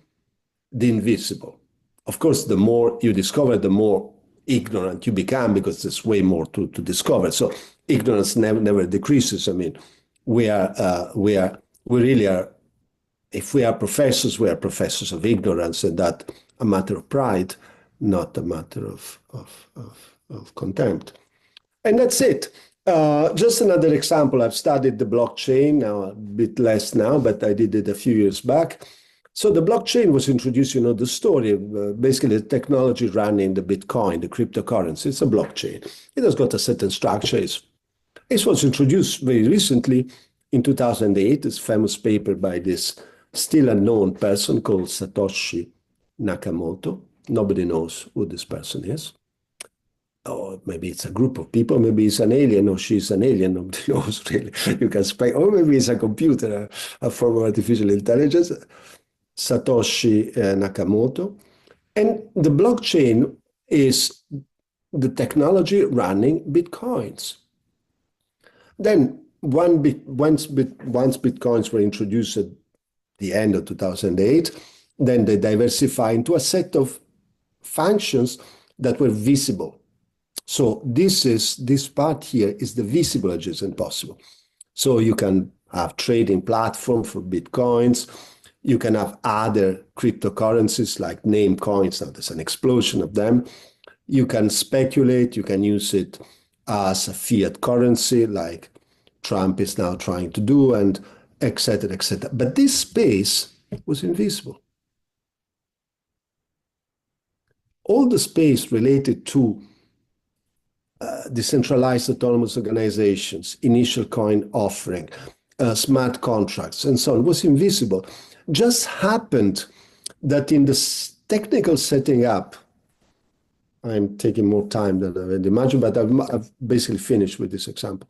S2: the invisible. Of course, the more you discover, the more ignorant you become, because there's way more to discover. So ignorance never decreases. I mean, we really are, if we are professors, we are professors of ignorance, and that's a matter of pride. not a matter of contempt. And that's it. Just another example. I've studied the blockchain now, a bit less now, but I did it a few years back. So the blockchain was introduced, you know, the story, basically the technology running the Bitcoin, the cryptocurrency. It's a blockchain. It has got a certain structure. It was introduced very recently in 2008, this famous paper by this still unknown person called Satoshi Nakamoto. Nobody knows who this person is. Or maybe it's a group of people, maybe it's an alien or she's an alien, nobody knows really. You can speculate, or maybe it's a computer, a form of artificial intelligence. Satoshi Nakamoto. And the blockchain is the technology running Bitcoins. Then once Bitcoins were introduced at the end of 2008, then they diversify into a set of functions that were visible. So this part here is the visible adjacent possible. So you can have trading platform for Bitcoins. You can have other cryptocurrencies like name coins. Now there's an explosion of them. You can speculate. You can use it as a fiat currency like Trump is now trying to do, and et cetera, et cetera. But this space was invisible. All the space related to decentralized autonomous organizations, initial coin offering, smart contracts, and so on was invisible. Just happened that in the technical setting up, I'm taking more time than I had imagined, but I've basically finished with this example.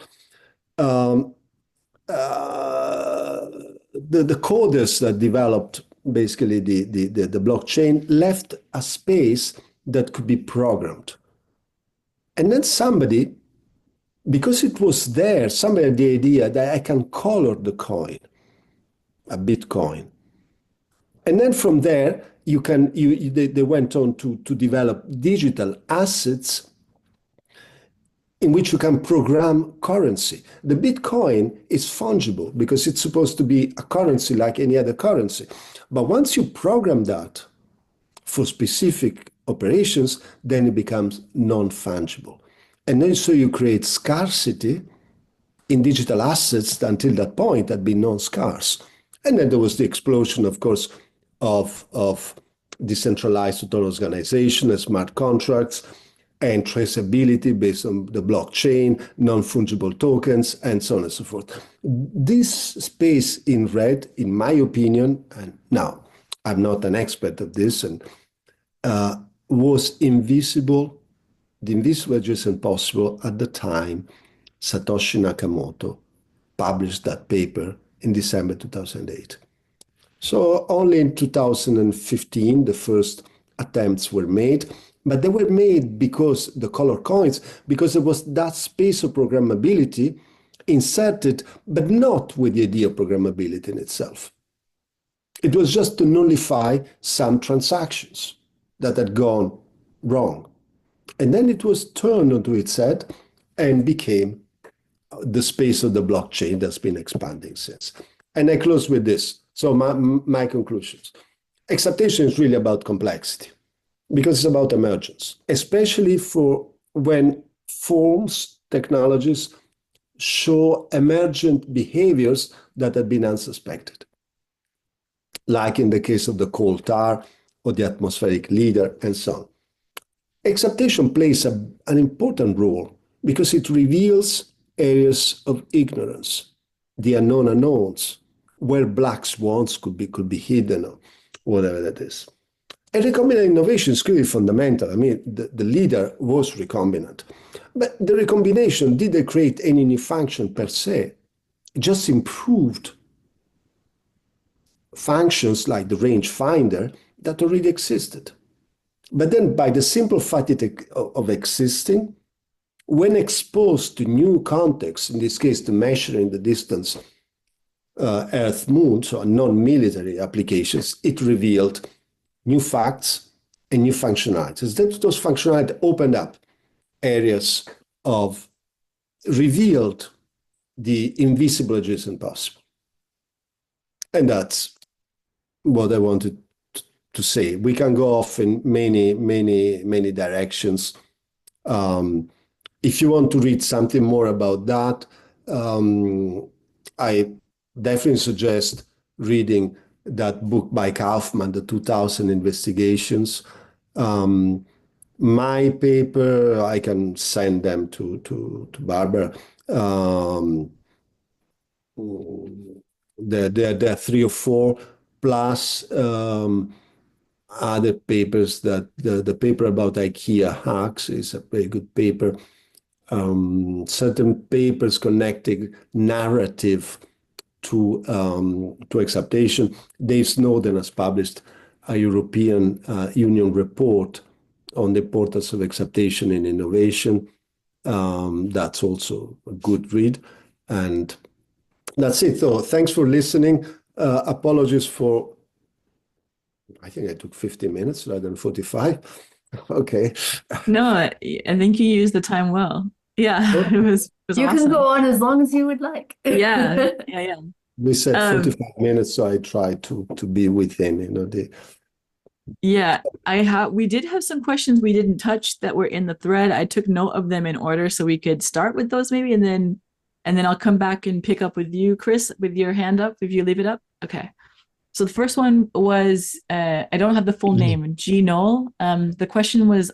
S2: The coders that developed basically the blockchain left a space that could be programmed. And then somebody, because it was there, somebody had the idea that I can color the coin, a Bitcoin. And then from there, they went on to develop digital assets in which you can program currency. The Bitcoin is fungible because it's supposed to be a currency like any other currency. But once you program that for specific operations, then it becomes non-fungible. And then so you create scarcity in digital assets that until that point had been non-scarce. And then there was the explosion, of course, of decentralized autonomous organization and smart contracts and traceability based on the blockchain, non-fungible tokens, and so on and so forth. This space in red, in my opinion, and now I'm not an expert of this, and was invisible, the invisible adjacent possible at the time Satoshi Nakamoto published that paper in December 2008. So only in 2015, the first attempts were made, but they were made because the color coins, because there was that space of programmability inserted, but not with the idea of programmability in itself. It was just to nullify some transactions that had gone wrong. And then it was turned onto its head and became the space of the blockchain that's been expanding since. And I close with this. So my conclusions. Exaptation is really about complexity because it's about emergence, especially for when forms, technologies show emergent behaviors that had been unsuspected, like in the case of the coal tar or the atmospheric LIDAR and so on. Exaptation plays an important role because it reveals areas of ignorance, the unknown unknowns, where black swans could be hidden or whatever that is. And recombinant innovation is clearly fundamental. I mean, the LIDAR was recombinant. But the recombination didn't create any new function per se. It just improved functions like the rangefinder that already existed. But then by the simple fact of existing, when exposed to new contexts, in this case, to measuring the distance Earth-Moon, so non-military applications, it revealed new facts and new functionalities. Those functionalities opened up areas of, revealed the invisible adjacent possible. And that's what I wanted to say. We can go off in many directions. If you want to read something more about that, I definitely suggest reading that book by Kaufman, the 2000 Investigations. My paper, I can send them to Barbara. There are 3 or 4 plus other papers. That the paper about IKEA hacks is a very good paper. Certain papers connecting narrative to exaptation. Dave Snowden has published a European Union report on the importance of exaptation in innovation. That's also a good read. And that's it, though. Thanks for listening. Apologies for, I think I took 50 minutes rather than 45. Okay.
S5: No, I think you used the time well. Yeah,
S2: Oh.
S5: it was
S3: You
S5: awesome.
S3: can go on as long as you would like.
S5: Yeah.
S2: We said 45 minutes, so I tried to be within,
S5: Yeah, we did have some questions we didn't touch that were in the thread. I took note of them in order so we could start with those maybe, and then I'll come back and pick up with you, Chris, with your hand up if you leave it up. Okay. So the first one was I don't have the full name, G Knoll. The question was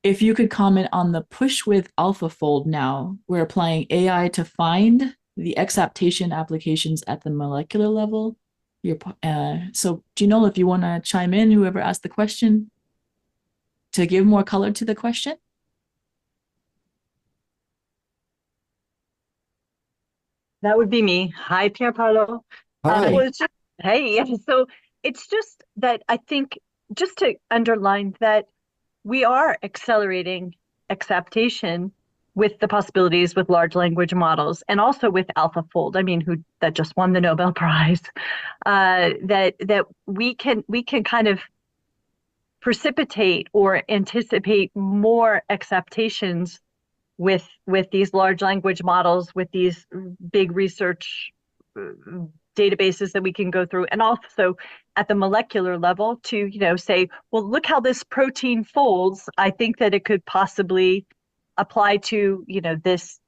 S5: if you could comment on the push with AlphaFold now. We're applying AI to find the exaptation applications at the molecular level. So G Knoll, if you want to chime in, whoever asked the question, to give more color to the question.
S6: That would be me. Hi, Pierpaolo.
S2: Hi.
S6: Hey, so it's just that I think, just to underline that we are accelerating exaptation with the possibilities with large language models and also with AlphaFold. I mean, that just won the Nobel Prize. That we can kind of precipitate or anticipate more exaptations with these large language models, with these big research databases that we can go through, and also at the molecular level to say, well, look how this protein folds. I think that it could possibly apply to this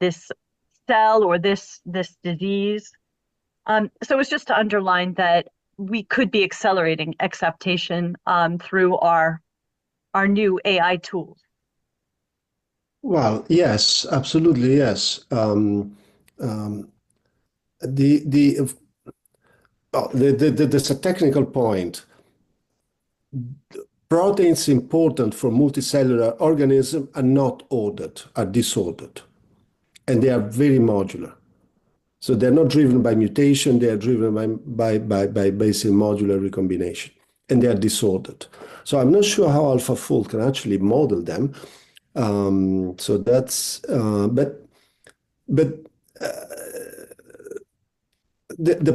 S6: cell or this disease. So it's just to underline that we could be accelerating exaptation through our new AI tools.
S2: Well, yes, absolutely, yes. There's a technical point. Proteins important for multicellular organisms are not ordered, are disordered, and they are very modular. So they're not driven by mutation; they are driven by basic modular recombination, and they are disordered. So I'm not sure how AlphaFold can actually model them. So that's, the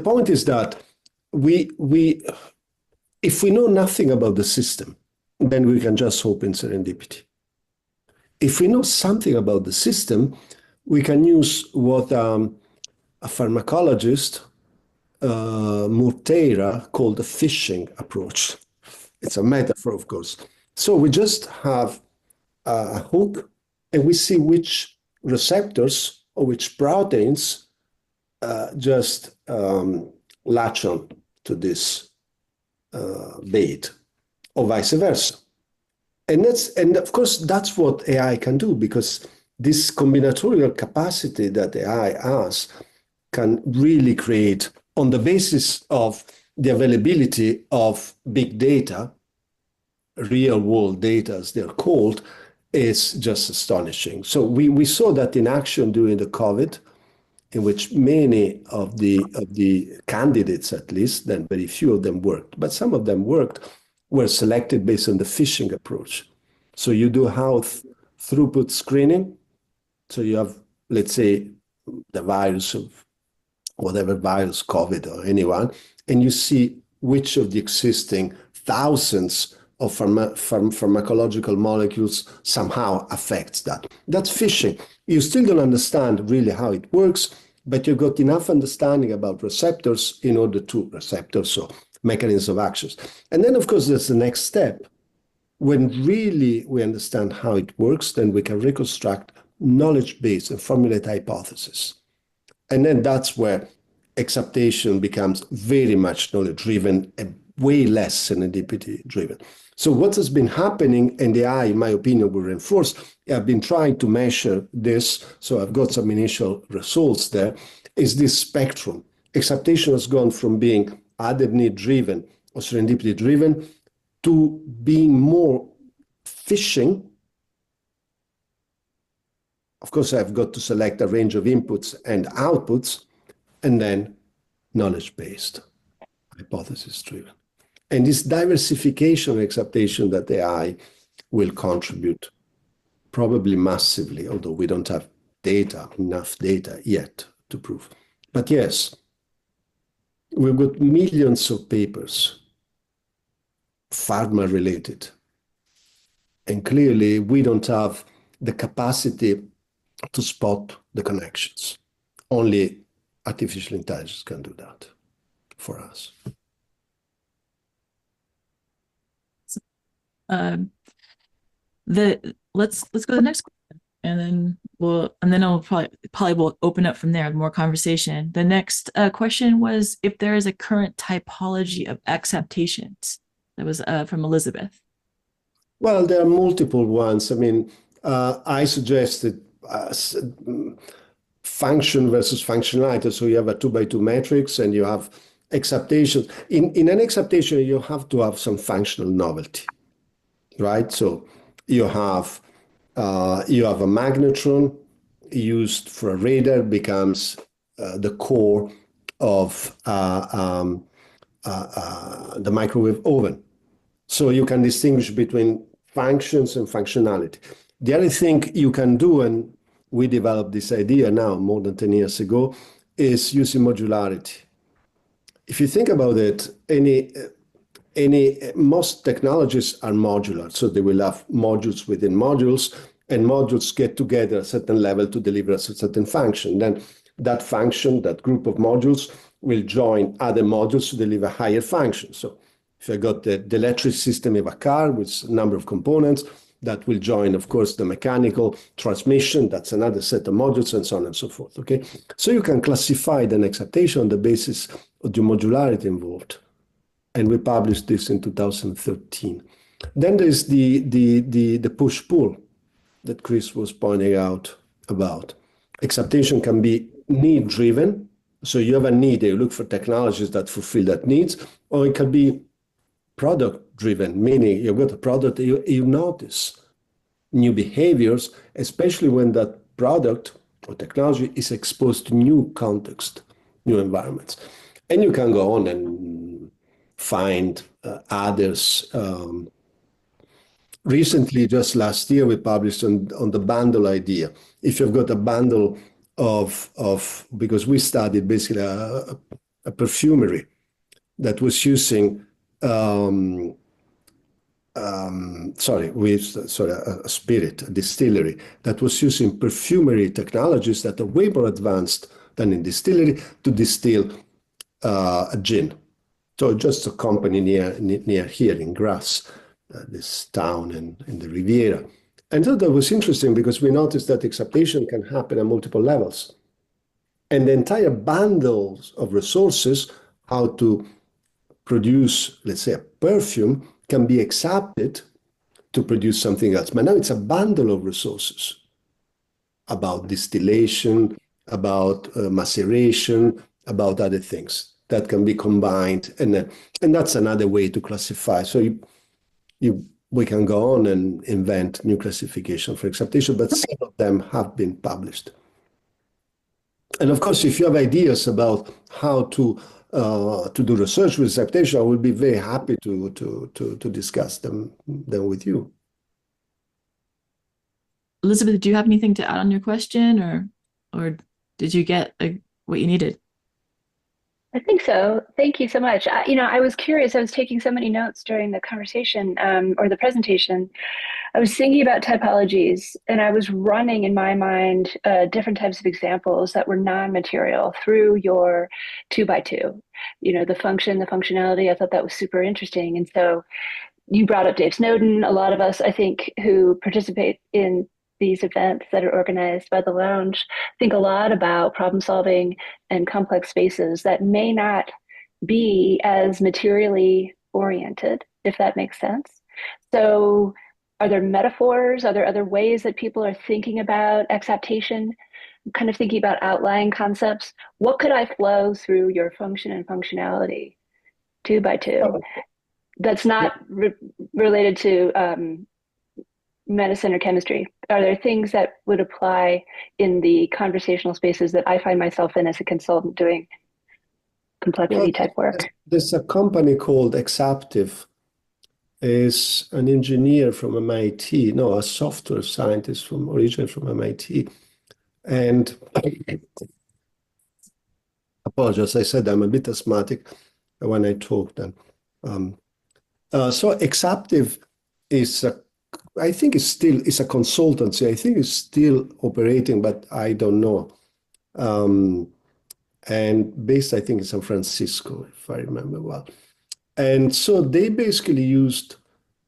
S2: point is that if we know nothing about the system, then we can just hope in serendipity. If we know something about the system, we can use what a pharmacologist, Murteira, called the fishing approach. It's a metaphor, of course. So we just have a hook, and we see which receptors or which proteins just latch on to this bait, or vice versa. And of course that's what AI can do, because this combinatorial capacity that AI has can really create, on the basis of the availability of big data, real world data as they're called, is just astonishing. So we saw that in action during the COVID, in which many of the candidates, at least, then very few of them worked, but some of them worked, were selected based on the fishing approach. So you do high throughput screening. So you have, let's say, the virus of whatever virus, COVID or anyone, and you see which of the existing thousands of pharmacological molecules somehow affects that. That's fishing. You still don't understand really how it works, but you've got enough understanding about receptors in order to, so mechanisms of actions. And then, of course, there's the next step. When really we understand how it works, then we can reconstruct knowledge base and formulate hypotheses. And then that's where exaptation becomes very much knowledge-driven and way less serendipity-driven. So what has been happening, and the AI, in my opinion, will reinforce, I've been trying to measure this, so I've got some initial results there, is this spectrum. Exaptation has gone from being either need-driven or serendipity-driven to being more fishing. Of course, I've got to select a range of inputs and outputs, and then knowledge-based, hypothesis-driven. And this diversification of exaptation that AI will contribute probably massively, although we don't have enough data yet to prove. But yes, we've got millions of papers, pharma-related, and clearly we don't have the capacity to spot the connections. Only artificial intelligence can do that for us.
S5: Let's go to the next question, and then I'll probably will open up from there, more conversation. The next question was if there is a current typology of exaptations. That was from Elizabeth.
S2: Well, there are multiple ones. I mean, I suggested function versus functionality. So you have a 2x2 matrix and you have exaptations. In an exaptation, you have to have some functional novelty, right? So you have a magnetron used for a radar, becomes the core of the microwave oven. So you can distinguish between functions and functionality. The other thing you can do, and we developed this idea now more than 10 years ago, is using modularity. If you think about it, most technologies are modular, so they will have modules within modules, and modules get together at a certain level to deliver a certain function. Then that function, that group of modules, will join other modules to deliver higher functions. So if I got the electric system of a car with a number of components, that will join, of course, the mechanical transmission, that's another set of modules, and so on and so forth, okay? So you can classify the exaptation on the basis of the modularity involved. And we published this in 2013. Then there's the push-pull that Chris was pointing out about. Exaptation can be need-driven. So you have a need, you look for technologies that fulfill that needs, or it can be product-driven, meaning you've got a product, you notice new behaviors, especially when that product or technology is exposed to new context, new environments. And you can go on and find others. Recently, just last year, we published on the bundle idea. If you've got a bundle of because we studied basically a perfumery that was using a distillery that was using perfumery technologies that are way more advanced than in distillery to distill a gin. So just a company near here in Grasse, this town in the Riviera. And so that was interesting because we noticed that exaptation can happen at multiple levels. And the entire bundles of resources, how to produce, let's say, a perfume, can be exapted to produce something else. But now it's a bundle of resources about distillation, about maceration, about other things that can be combined. And that's another way to classify. So we can go on and invent new classification for exaptation, but some of them have been published. And of course, if you have ideas about how to do research with exaptation, I will be very happy to discuss them with you.
S5: Elizabeth, do you have anything to add on your question, or did you get what you needed?
S7: I think so. Thank you so much. I was curious. I was taking so many notes during the conversation or the presentation. I was thinking about typologies, and I was running in my mind different types of examples that were non-material through your 2x2. The function, the functionality. I thought that was super interesting. And so you brought up Dave Snowden. A lot of us, I think, who participate in these events that are organized by the Lounge think a lot about problem solving and complex spaces that may not be as materially oriented, if that makes sense. So are there metaphors? Are there other ways that people are thinking about exaptation, kind of thinking about outlying concepts? What could I flow through your function and functionality 2x2 that's not related to medicine or chemistry? Are there things that would apply in the conversational spaces that I find myself in as a consultant doing complexity type work?
S2: There's a company called Exaptive. Is an engineer from MIT, no, a software scientist originally from MIT. And I apologize, I said I'm a bit asthmatic when I talk then. So Exaptive is I think it's a consultancy. I think it's still operating, but I don't know. And based, I think, in San Francisco, if I remember well. And so they basically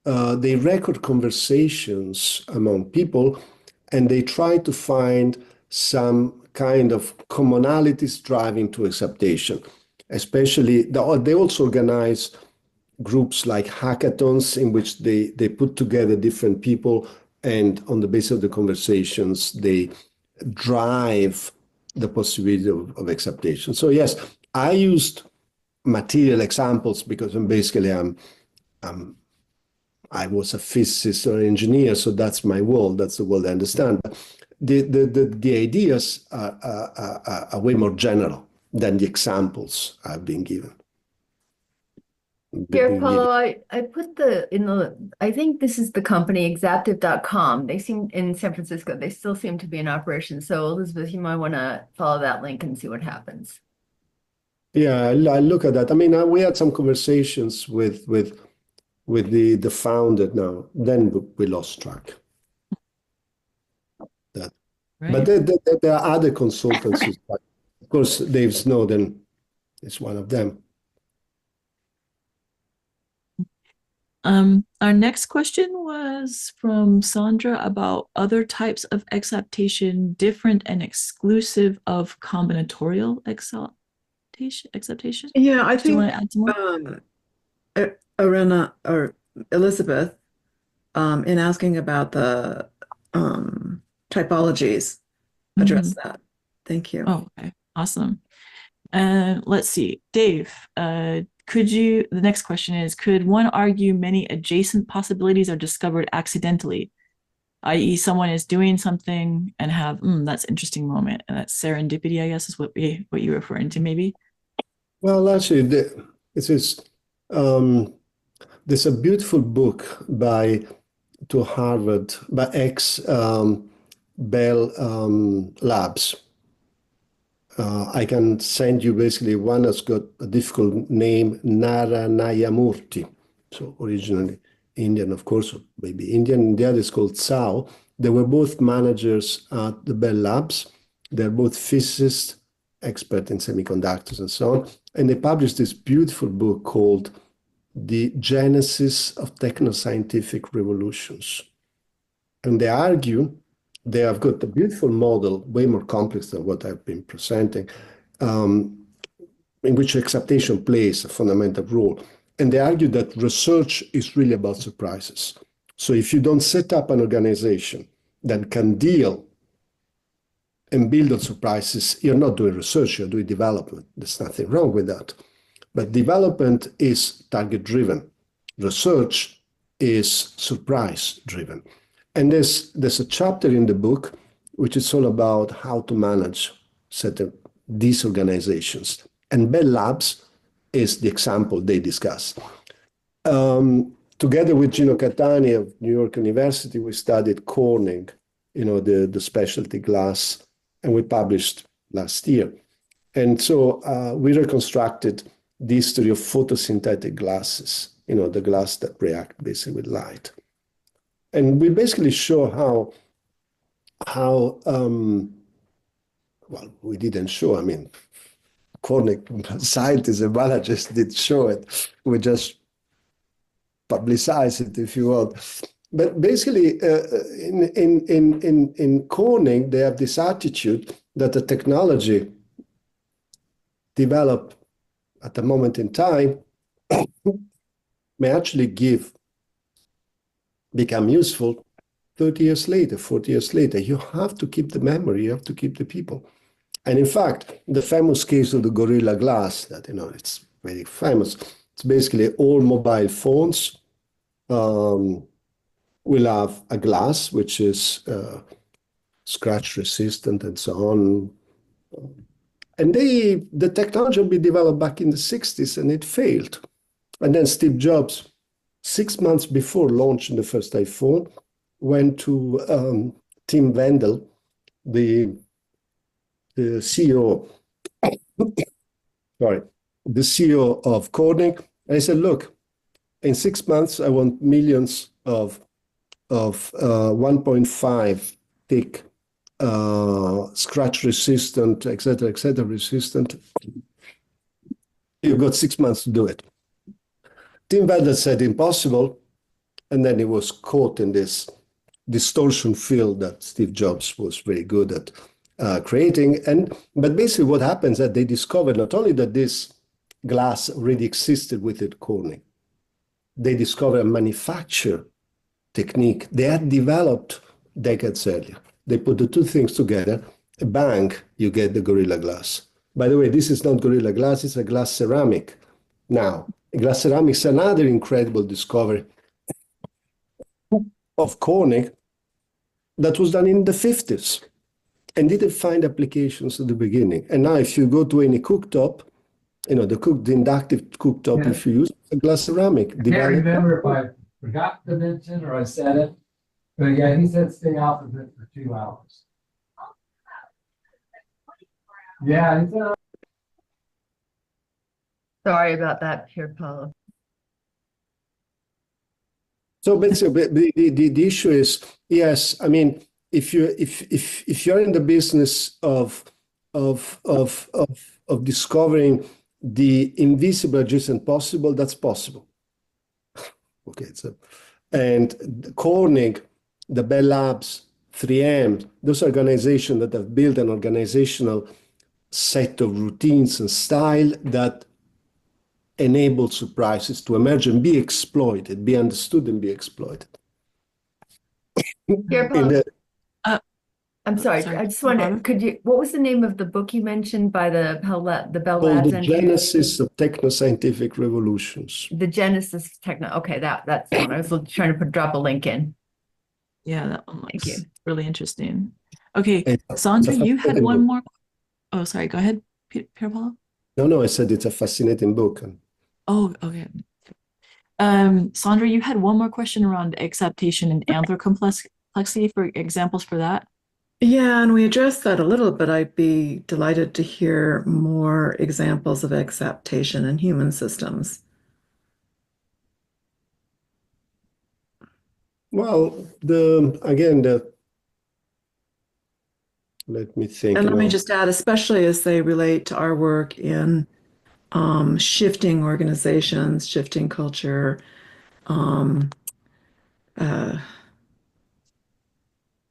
S2: they record conversations among people, and they try to find some kind of commonalities driving to exaptation. Especially, they also organize groups like hackathons in which they put together different people, and on the basis of the conversations, they drive the possibility of exaptation. So yes, I used material examples because I was a physicist or engineer, so that's my world. That's the world I understand. The ideas are way more general than the examples I've been given.
S3: Pierpaolo, I put I think this is the company Exaptive.com. They seem in San Francisco, they still seem to be in operation. So Elizabeth, you might want to follow that link and see what happens.
S2: Yeah, I look at that. I mean, we had some conversations with the founder now. Then we lost track. That, right. But there are other consultancies. Of course, Dave Snowden is one of them.
S5: Our next question was from Sandra about other types of exaptation, different and exclusive of combinatorial exaptation.
S8: Yeah, I think.
S5: Do you want to add some more?
S8: Arena or Elizabeth, in asking about the typologies, address that. Thank you.
S5: Oh, okay, awesome. Let's see, Dave. The next question is, could one argue many adjacent possibilities are discovered accidentally, i.e. someone is doing something and have, that's an interesting moment, and that's serendipity, I guess, is what you're referring to, maybe?
S2: Well, actually, there's a beautiful book by ex-Bell Labs. I can send you basically one that's got a difficult name, Naranayamurthy. So originally Indian, of course, maybe Indian. The other is called Tsao. They were both managers at the Bell Labs. They're both physicists, expert in semiconductors and so on. And they published this beautiful book called The Genesis of Technoscientific Revolutions. And they argue, they have got a beautiful model, way more complex than what I've been presenting, in which exaptation plays a fundamental role. And they argue that research is really about surprises. So if you don't set up an organization that can deal and build on surprises, you're not doing research, you're doing development. There's nothing wrong with that. But development is target-driven. Research is surprise-driven. And there's a chapter in the book which is all about how to manage these organizations. And Bell Labs is the example they discuss. Together with Gino Catani of New York University, we studied Corning, the specialty glass, and we published last year. And so we reconstructed the history of photosynthetic glasses, the glass that react basically with light. And we basically show how well, we didn't show, I mean, Cornick scientists and managers did show it. We just publicize it, if you want. But basically, in Cornick, they have this attitude that the technology developed at a moment in time may actually become useful 30 years later, 40 years later. You have to keep the memory, you have to keep the people. And in fact, the famous case of the Gorilla Glass, that, it's very famous. It's basically all mobile phones will have a glass which is scratch resistant and so on. And the technology will be developed back in the 60s and it failed. And then Steve Jobs, 6 months before launching the first iPhone, went to Tim Wendel, the CEO, sorry, the CEO of Corning. And he said, look, in 6 months, I want millions of 1.5 thick, scratch resistant, et cetera, resistant. You've got 6 months to do it. Tim Wendel said impossible. And then he was caught in this distortion field that Steve Jobs was very good at creating. But basically what happens is that they discovered not only that this glass already existed within Corning, they discovered a manufacture technique they had developed decades earlier. They put the two things together, bang, you get the Gorilla Glass. By the way, this is not Gorilla Glass, it's a glass ceramic. Now, glass ceramic is another incredible discovery of Corning that was done in the 50s and didn't find applications at the beginning. And now if you go to any cooktop, the inductive cooktop, if you use a glass ceramic.
S9: I can't remember if I forgot to mention or I said it, but yeah, he said stay off of it for 2 hours. Yeah, he said.
S3: Sorry about that, Pierpaolo.
S2: So basically, the issue is, yes, I mean, if you're in the business of discovering the invisible adjacent possible, that's possible. Okay, and Corning, the Bell Labs, 3M, those organizations that have built an organizational set of routines and style that enable surprises to emerge and be exploited, be understood and be exploited.
S3: I'm sorry, I just wondered, what was the name of the book you mentioned by the Bell Labs?
S2: The Genesis of Techno-Scientific Revolutions.
S3: The Genesis okay, that's the one. I was trying to drop a link in.
S5: Yeah, that one
S3: Thank you.
S5: looks really interesting. Okay, Sandra, you had one more. Oh, sorry, go ahead, Pierpaolo.
S2: No, I said it's a fascinating book.
S5: Oh, okay. Sandra, you had one more question around exaptation and anthropocomplexity for examples for that.
S8: Yeah, and we addressed that a little, but I'd be delighted to hear more examples of exaptation in human systems.
S2: Well, let me think.
S8: And let me just add, especially as they relate to our work in shifting organizations, shifting culture.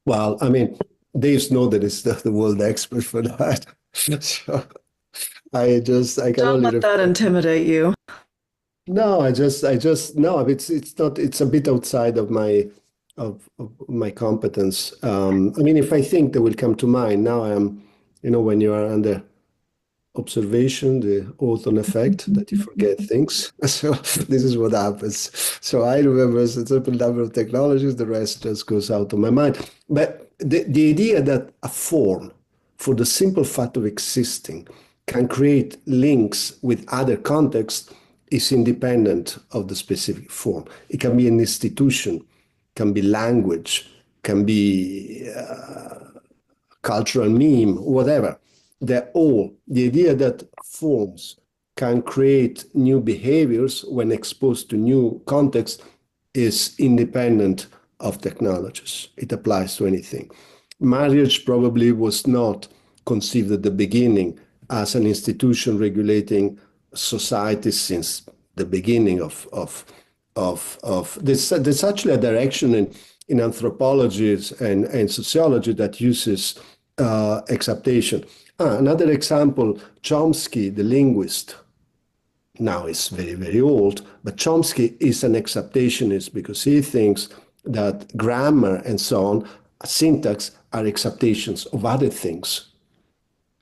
S2: Well, I mean, Dave Snowden is the world expert for that. So I can
S8: don't let that intimidate you.
S2: No, it's not. It's a bit outside of my competence. I mean, if I think, they will come to mind. Now I'm, when you are under observation, the Hawthorne effect, that you forget things. So this is what happens. So I remember a certain number of technologies, the rest just goes out of my mind. But the idea that a form, for the simple fact of existing, can create links with other contexts is independent of the specific form. It can be an institution, can be language, can be cultural meme, whatever. They're all, the idea that forms can create new behaviors when exposed to new contexts is independent of Technologies. It applies to anything. Marriage probably was not conceived at the beginning as an institution regulating society since the beginning of this. There's actually a direction in anthropology and sociology that uses exaptation. Another example, Chomsky, the linguist, now is very, very old, but Chomsky is an exaptationist because he thinks that grammar and so on, syntax, are exaptations of other things.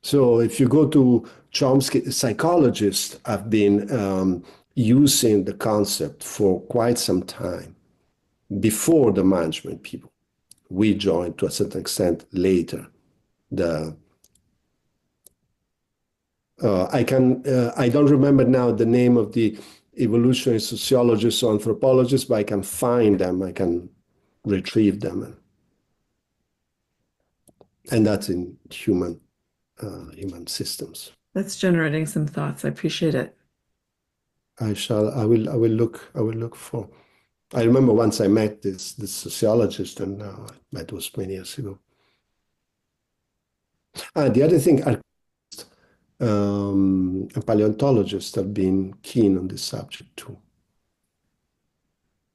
S2: So if you go to Chomsky, psychologists have been using the concept for quite some time before the management people. We joined to a certain extent later. I don't remember now the name of the evolutionary sociologists or anthropologists, but I can find them, I can retrieve them. And that's in human systems.
S8: That's generating some thoughts. I appreciate it.
S2: I will look for. I remember once I met this sociologist, and that was many years ago. The other thing, paleontologists have been keen on this subject too.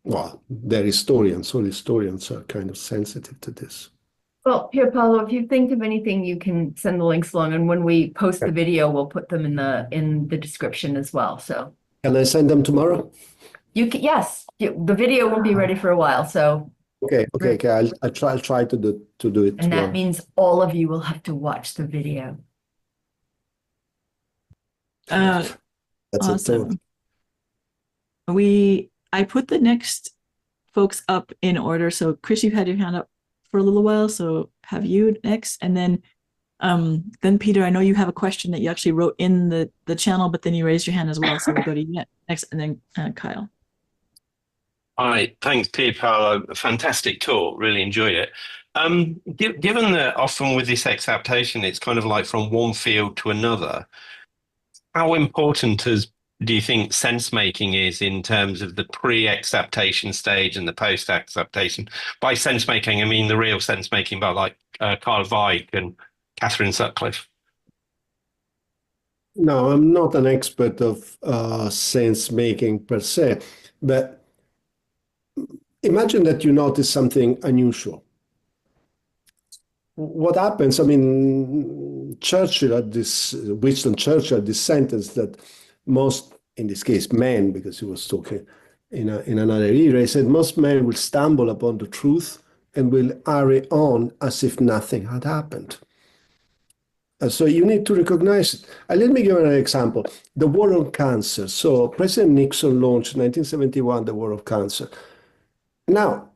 S2: Well, they're historians. All historians are kind of sensitive to this.
S3: Well, Pierpaolo, if you think of anything, you can send the links along, and when we post the video, we'll put them in the description as well. So
S2: can I send them tomorrow?
S3: You can, yes. The video won't be ready for a while, so.
S2: Okay. I'll try to do it.
S3: And
S2: tomorrow.
S3: that means all of you will have to watch the video.
S2: That's
S5: Awesome. I put the next folks up in order. So Chris, you've had your hand up for a little while, so have you next, and then Peter, I know you have a question that you actually wrote in the channel, but then you raised your hand as well, so we'll go to you next, and then Kyle.
S4: All right, thanks, Pierpaolo. A fantastic talk, really enjoyed it. Given that often with this exaptation, it's kind of like from one field to another, how important do you think sense-making is in terms of the pre-exaptation stage and the post-exaptation? By sense-making, I mean the real sense-making by like Carl Weick and Catherine Sutcliffe.
S2: No, I'm not an expert of sense-making per se, but imagine that you notice something unusual. What happens, I mean, Winston Churchill had this sentence that most, in this case, men, because he was talking in another era, he said, most men will stumble upon the truth and will hurry on as if nothing had happened. So you need to recognize it. Let me give an example. The war on cancer. So President Nixon launched in 1971 the war on cancer. Now,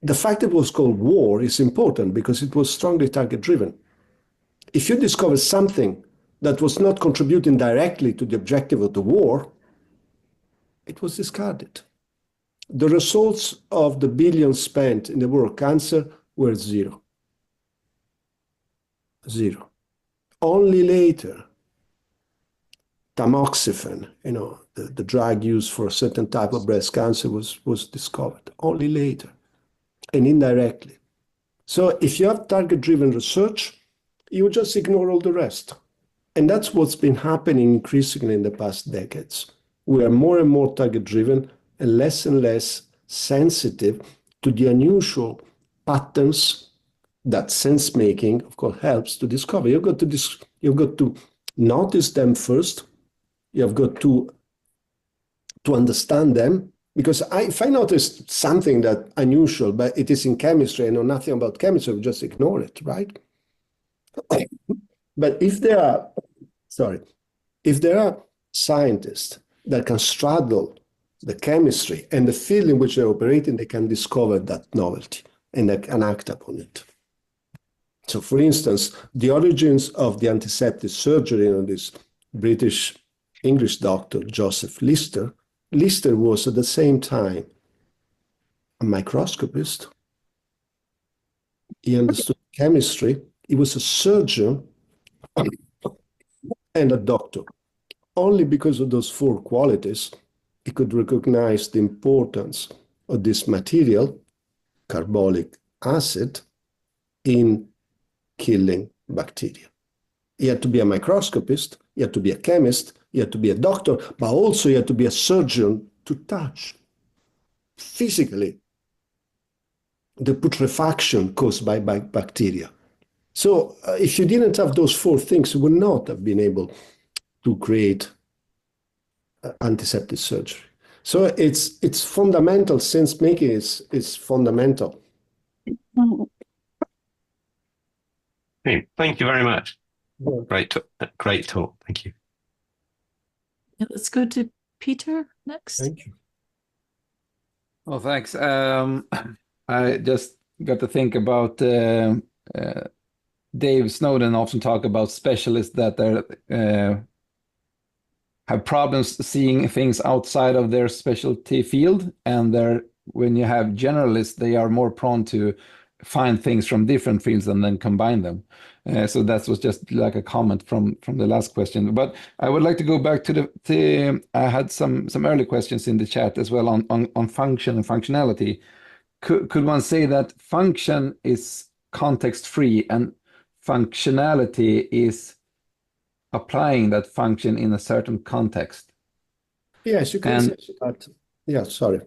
S2: the fact that it was called war is important because it was strongly target-driven. If you discover something that was not contributing directly to the objective of the war, it was discarded. The results of the billions spent in the war on cancer were zero. Zero. Only later, tamoxifen, the drug used for a certain type of breast cancer was discovered. Only later, and indirectly. So if you have target-driven research, you just ignore all the rest. And that's what's been happening increasingly in the past decades. We are more and more target-driven and less sensitive to the unusual patterns that sense-making, of course, helps to discover. You've got to notice them first. You've got to understand them. Because if I notice something that unusual, but it is in chemistry, I know nothing about chemistry, I just ignore it, right? But if there are scientists that can straddle the chemistry and the field in which they're operating, they can discover that novelty and they can act upon it. So, for instance, the origins of the antiseptic surgery on this British-English doctor, Joseph Lister. Lister was at the same time a microscopist. He understood chemistry. He was a surgeon and a doctor. Only because of those four qualities, he could recognize the importance of this material carbolic acid in killing bacteria. You had to be a microscopist, you had to be a chemist, you had to be a doctor, but also you had to be a surgeon to touch physically the putrefaction caused by bacteria. So if you didn't have those four things, you would not have been able to create antiseptic surgery. So it's fundamental. Sense making is fundamental.
S4: Hey, thank you very much.
S2: Yeah.
S4: Great talk. Thank you.
S5: Yeah, let's go to Peter next.
S2: Thank you.
S10: Well, thanks. I just got to think about Dave Snowden often talk about specialists that have problems seeing things outside of their specialty field, and when you have generalists, they are more prone to find things from different fields and then combine them. So that was just like a comment from the last question. But I would like to go back to I had some early questions in the chat as well on function and functionality. Could one say that function is context-free and functionality is applying that function in a certain context?
S2: Yes, you can say that. Yeah, sorry.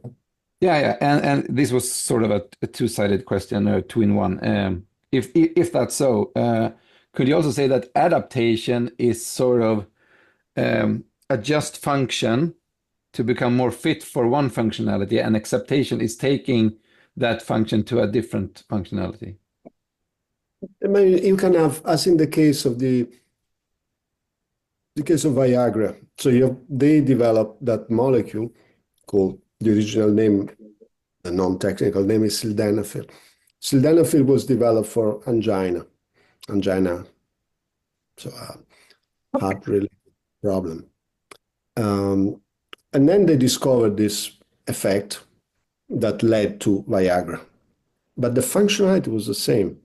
S10: Yeah, and this was sort of a two-sided question, two in one. If that's so, could you also say that adaptation is sort of adjust function to become more fit for one functionality, and acceptation is taking that function to a different functionality?
S2: I mean, you can have, as in the case of the case of Viagra. So they developed that molecule called, the original name, the non-technical name is sildenafil. Sildenafil was developed for angina, so a heart-related problem. And then they discovered this effect that led to Viagra. But the functionality was the same.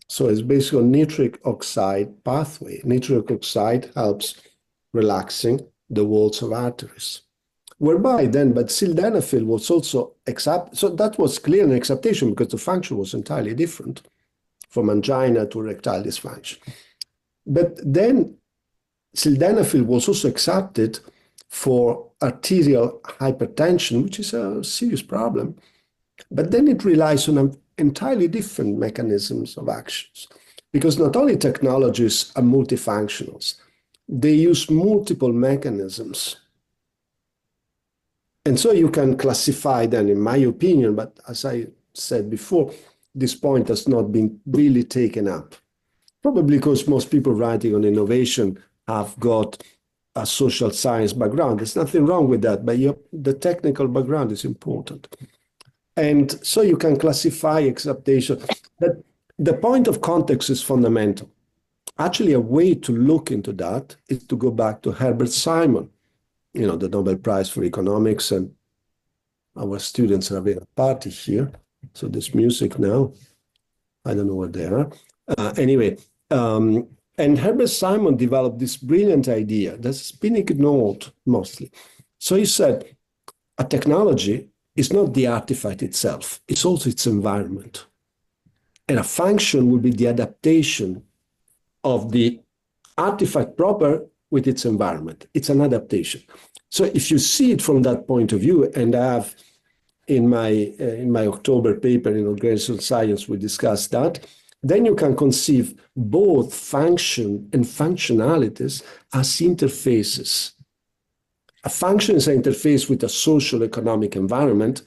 S2: So it's basically a nitric oxide pathway. Nitric oxide helps relaxing the walls of arteries. Whereby then, but sildenafil was also so that was clear in acceptation because the function was entirely different from angina to erectile dysfunction. But then sildenafil was also accepted for arterial hypertension, which is a serious problem. But then it relies on entirely different mechanisms of actions, because not only technologies are multifunctionals, they use multiple mechanisms. And so you can classify them, in my opinion, but as I said before, this point has not been really taken up. Probably because most people writing on innovation have got a social science background. There's nothing wrong with that, but the technical background is important. And so you can classify acceptation. But the point of context is fundamental. Actually, a way to look into that is to go back to Herbert Simon, the Nobel Prize for Economics, and our students are having a party here. So there's music now. I don't know what they are. Anyway, and Herbert Simon developed this brilliant idea that's been ignored mostly. So he said, a technology is not the artifact itself, it's also its environment. And a function will be the adaptation of the artifact proper with its environment. It's an adaptation. So if you see it from that point of view, and I have in my October paper in Organizational Science, we discussed that, then you can conceive both function and functionalities as interfaces. A function is an interface with a social economic environment,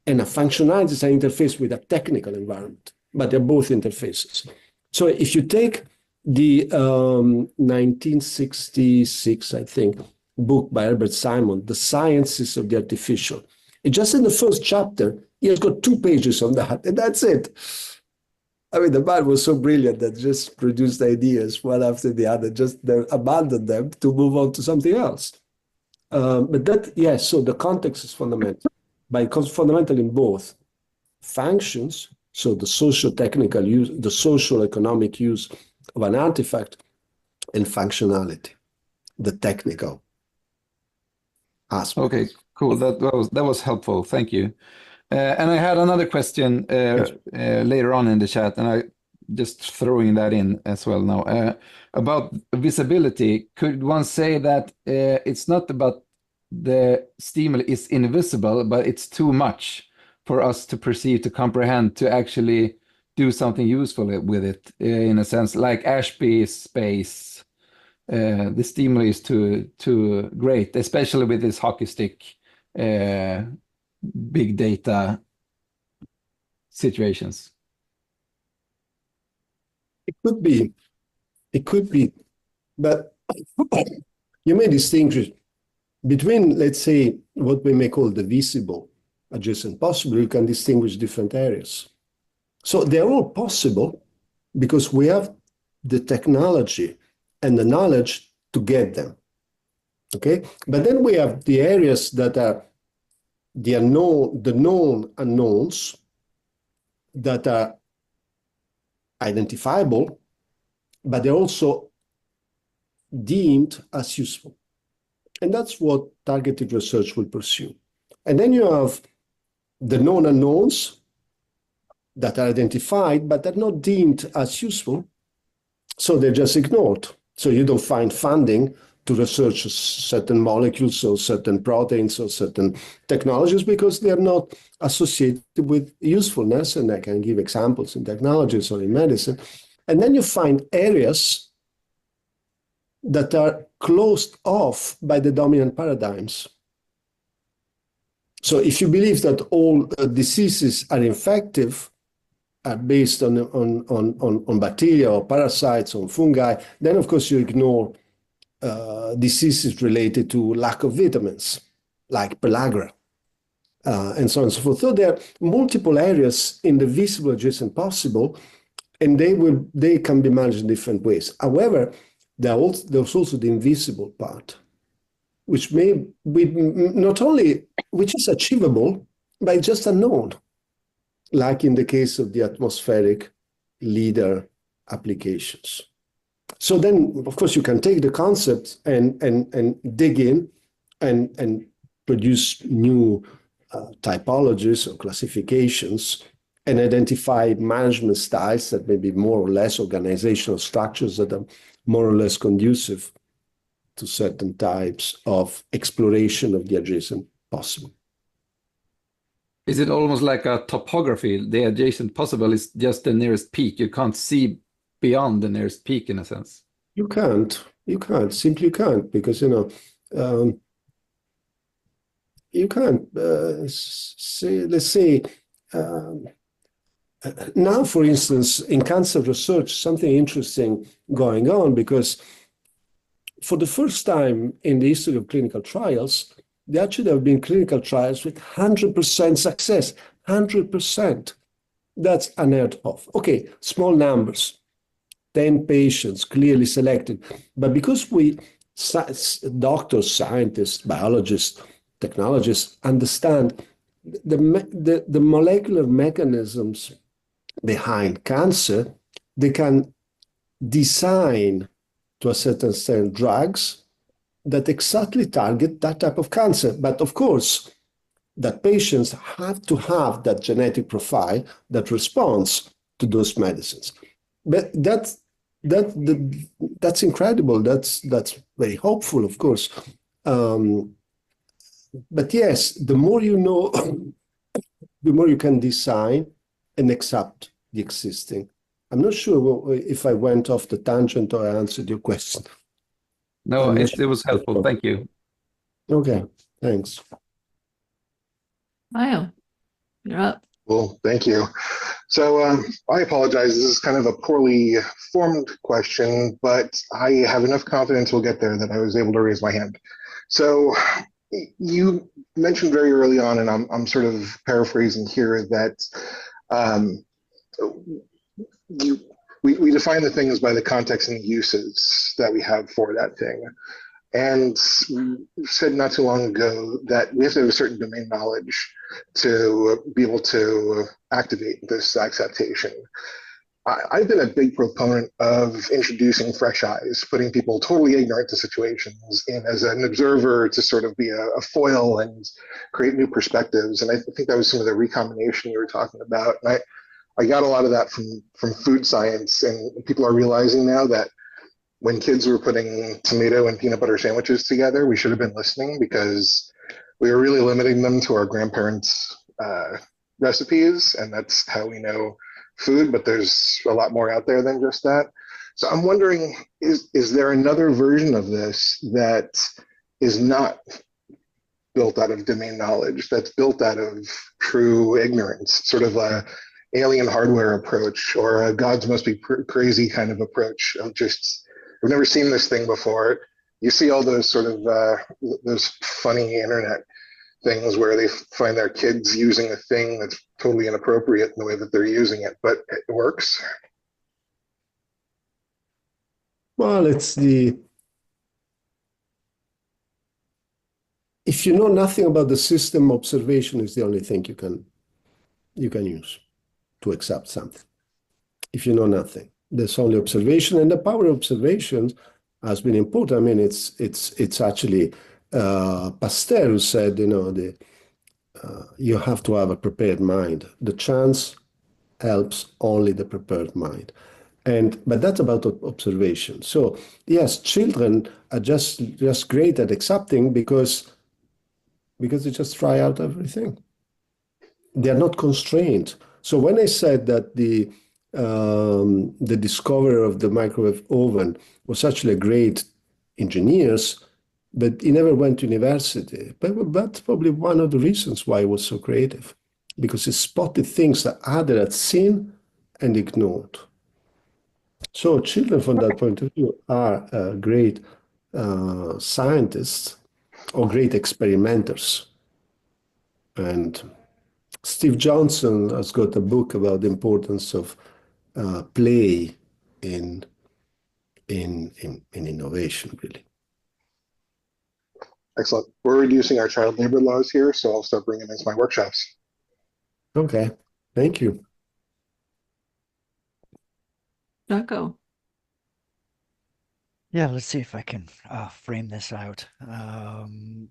S2: and a functionality is an interface with a technical environment, but they're both interfaces. So if you take the 1966, I think, book by Herbert Simon, The Sciences of the Artificial, just in the first chapter, he has got 2 pages on that, and that's it. I mean, the man was so brilliant that just produced ideas one after the other, just abandoned them to move on to something else. But that, yes, so the context is fundamental. Because fundamental in both functions, so the social technical use, the social economic use of an artifact, and functionality, the technical aspect.
S10: Okay, Cool. That was helpful. Thank you. And I had another question later on in the chat, and I just throwing that in as well now about visibility. Could one say that it's not about the stimuli is invisible, but it's too much for us to perceive, to comprehend, to actually do something useful with it, in a sense, like Ashby space. The stimuli is too great, especially with this hockey stick big data situations.
S2: It could be, but you may distinguish between, let's say, what we may call the visible, adjacent, possible. You can distinguish different areas. So they're all possible because we have the technology and the knowledge to get them. Okay, but then we have the areas that are the known unknowns that are identifiable, but they're also deemed as useful. And that's what targeted research will pursue. And then you have the known unknowns that are identified, but are not deemed as useful, so they're just ignored. So you don't find funding to research certain molecules or certain proteins or certain technologies because they are not associated with usefulness. And I can give examples in technologies or in medicine. And then you find areas that are closed off by the dominant paradigms. So if you believe that all diseases are infective, are based on bacteria or parasites or fungi, then of course you ignore diseases related to lack of vitamins, like pellagra, and so on and so forth. So there are multiple areas in the visible, adjacent, possible, and they can be managed in different ways. However, there's also the invisible part, which may be not only, which is achievable, but just unknown, like in the case of the atmospheric LIDAR applications. So then, of course, you can take the concept and dig in and produce new typologies or classifications and identify management styles that may be more or less organizational structures that are more or less conducive to certain types of exploration of the adjacent possible.
S10: Is it almost like a topography? The adjacent possible is just the nearest peak. You can't see beyond the nearest peak, in a sense.
S2: You can't, simply can't, because, you can't say, let's say, now, for instance, in cancer research, something interesting going on, because for the first time in the history of clinical trials, there actually have been clinical trials with 100% success, 100%. That's unheard of. Okay, small numbers, 10 patients clearly selected. But because doctors, scientists, biologists, technologists understand the molecular mechanisms behind cancer, they can design to a certain extent drugs that exactly target that type of cancer. But of course, that patients have to have that genetic profile that responds to those medicines. But that's incredible. That's very hopeful, of course. But yes, the more you know, the more you can design and accept the existing. I'm not sure if I went off the tangent or I answered your question.
S10: No, it was helpful. Thank you.
S2: Okay, thanks.
S5: Wow, you're up.
S11: Well, thank you. So I apologize. This is kind of a poorly formed question, but I have enough confidence we'll get there that I was able to raise my hand. So you mentioned very early on, and I'm sort of paraphrasing here, that we define the things by the context and uses that we have for that thing. And we said not too long ago that we have to have a certain domain knowledge to be able to activate this acceptation. I've been a big proponent of introducing fresh eyes, putting people totally ignorant to situations in as an observer to sort of be a foil and create new perspectives. And I think that was some of the recombination you were talking about. And I got a lot of that from food science, and people are realizing now that when kids were putting tomato and peanut butter sandwiches together, we should have been listening, because we were really limiting them to our grandparents' recipes, and that's how we know food, but there's a lot more out there than just that. So I'm wondering, is there another version of this that is not built out of domain knowledge, that's built out of true ignorance, sort of a alien hardware approach, or a gods must be crazy kind of approach of just, we've never seen this thing before. You see all those sort of those funny internet things where they find their kids using a thing that's totally inappropriate in the way that they're using it, but it works.
S2: Well, it's if you know nothing about the system, observation is the only thing you can use to accept something. If you know nothing, there's only observation, and the power of observation has been important. I mean, it's actually Pasteur who said, you have to have a prepared mind. The chance helps only the prepared mind. But that's about observation. So yes, children are just great at accepting because they just try out everything. They're not constrained. So when I said that the discoverer of the microwave oven was actually a great engineers, but he never went to university. But that's probably one of the reasons why he was so creative, because he spotted things that others had seen and ignored. So children, from that point of view, are great scientists or great experimenters. And Steve Johnson has got a book about the importance of play in innovation, really.
S11: Excellent. We're reducing our child labor laws here, so I'll start bringing them into my workshops.
S2: Okay, thank you.
S5: Jocko.
S1: Yeah, let's see if I can frame this out. I'm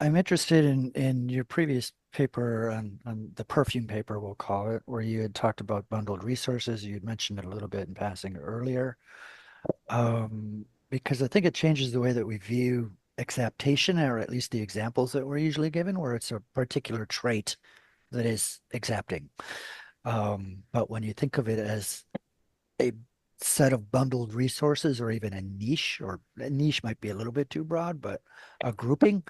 S1: interested in your previous paper on the perfume paper, we'll call it, where you had talked about bundled resources. You had mentioned it a little bit in passing earlier, because I think it changes the way that we view exaptation, or at least the examples that we're usually given, where it's a particular trait that is exapting. But when you think of it as a set of bundled resources, or even a niche might be a little bit too broad, but a grouping,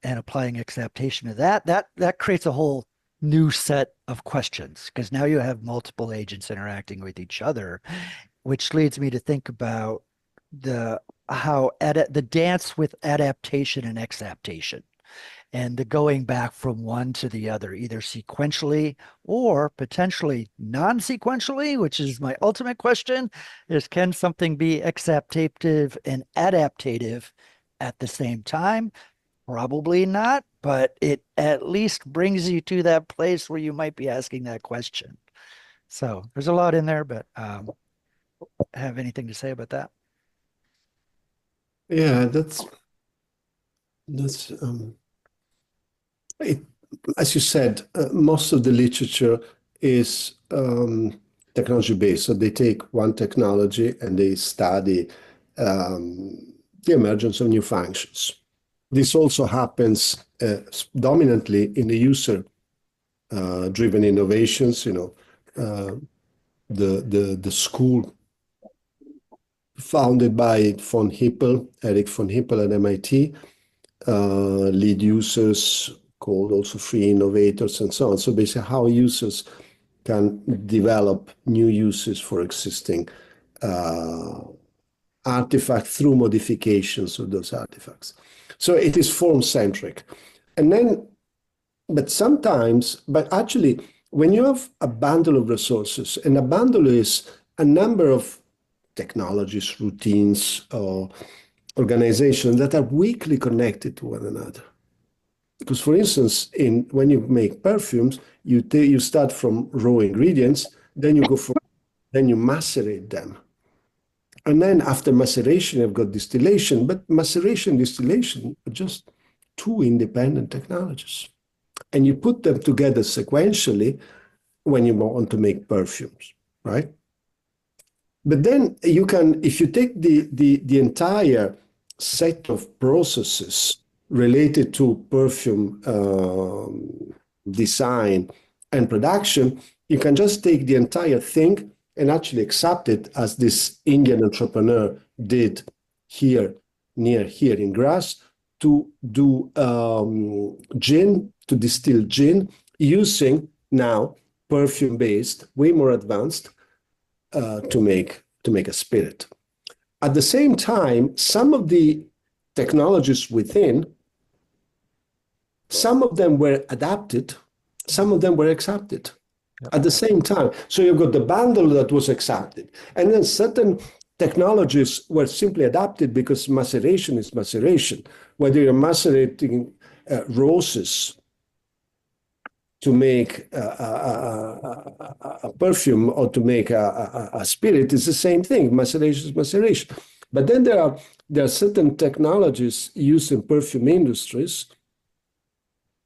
S1: and applying exaptation to that creates a whole new set of questions, because now you have multiple agents interacting with each other, which leads me to think about the dance with adaptation and exaptation, and the going back from one to the other, either sequentially or potentially non-sequentially, which is my ultimate question, is can something be exaptative and adaptative at the same time? Probably not, but it at least brings you to that place where you might be asking that question. So there's a lot in there, but have anything to say about that?
S2: Yeah, that's it. As you said, most of the literature is technology based. So they take one technology and they study the emergence of new functions. This also happens dominantly in the user driven innovations. The school founded by Eric von Hippel at MIT, lead users called also free innovators and so on. So basically how users can develop new uses for existing artifacts through modifications of those artifacts. So it is form-centric. But actually, when you have a bundle of resources, and a bundle is a number of technologies, routines, or organizations that are weakly connected to one another. Because, for instance, when you make perfumes, you start from raw ingredients, then you go for Then you macerate them. And then after maceration, you've got distillation. But maceration and distillation are just two independent technologies. And you put them together sequentially when you want to make perfumes, right? But then you can, if you take the entire set of processes related to perfume design and production, you can just take the entire thing and actually accept it as this Indian entrepreneur did here, near here in Grasse, to do gin, to distill gin, using now perfume-based, way more advanced, to make a spirit. At the same time, some of the technologies within, some of them were adapted, some of them were accepted at the same time. So you've got the bundle that was accepted, and then certain technologies were simply adapted because maceration is maceration. Whether you're macerating roses to make a perfume or to make a spirit, is the same thing. Maceration is maceration. But then there are certain technologies used in perfume industries.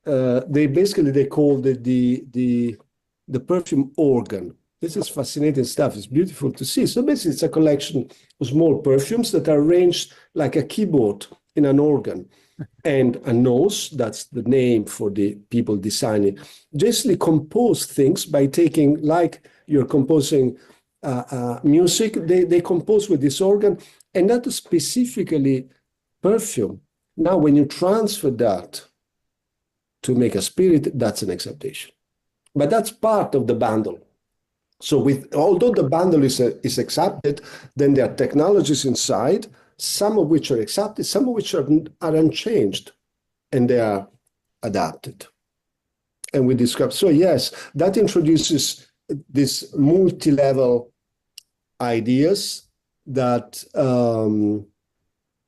S2: They call it the perfume organ. This is fascinating stuff. It's beautiful to see. So basically, it's a collection of small perfumes that are arranged like a keyboard in an organ. And a nose, that's the name for the people designing, basically compose things by taking, like you're composing music, they compose with this organ, and that is specifically perfume. Now, when you transfer that to make a spirit, that's an exaptation. But that's part of the bundle. So although the bundle is accepted, then there are technologies inside, some of which are accepted, some of which are unchanged, and they are adapted. And we describe, so yes, that introduces these multi-level ideas that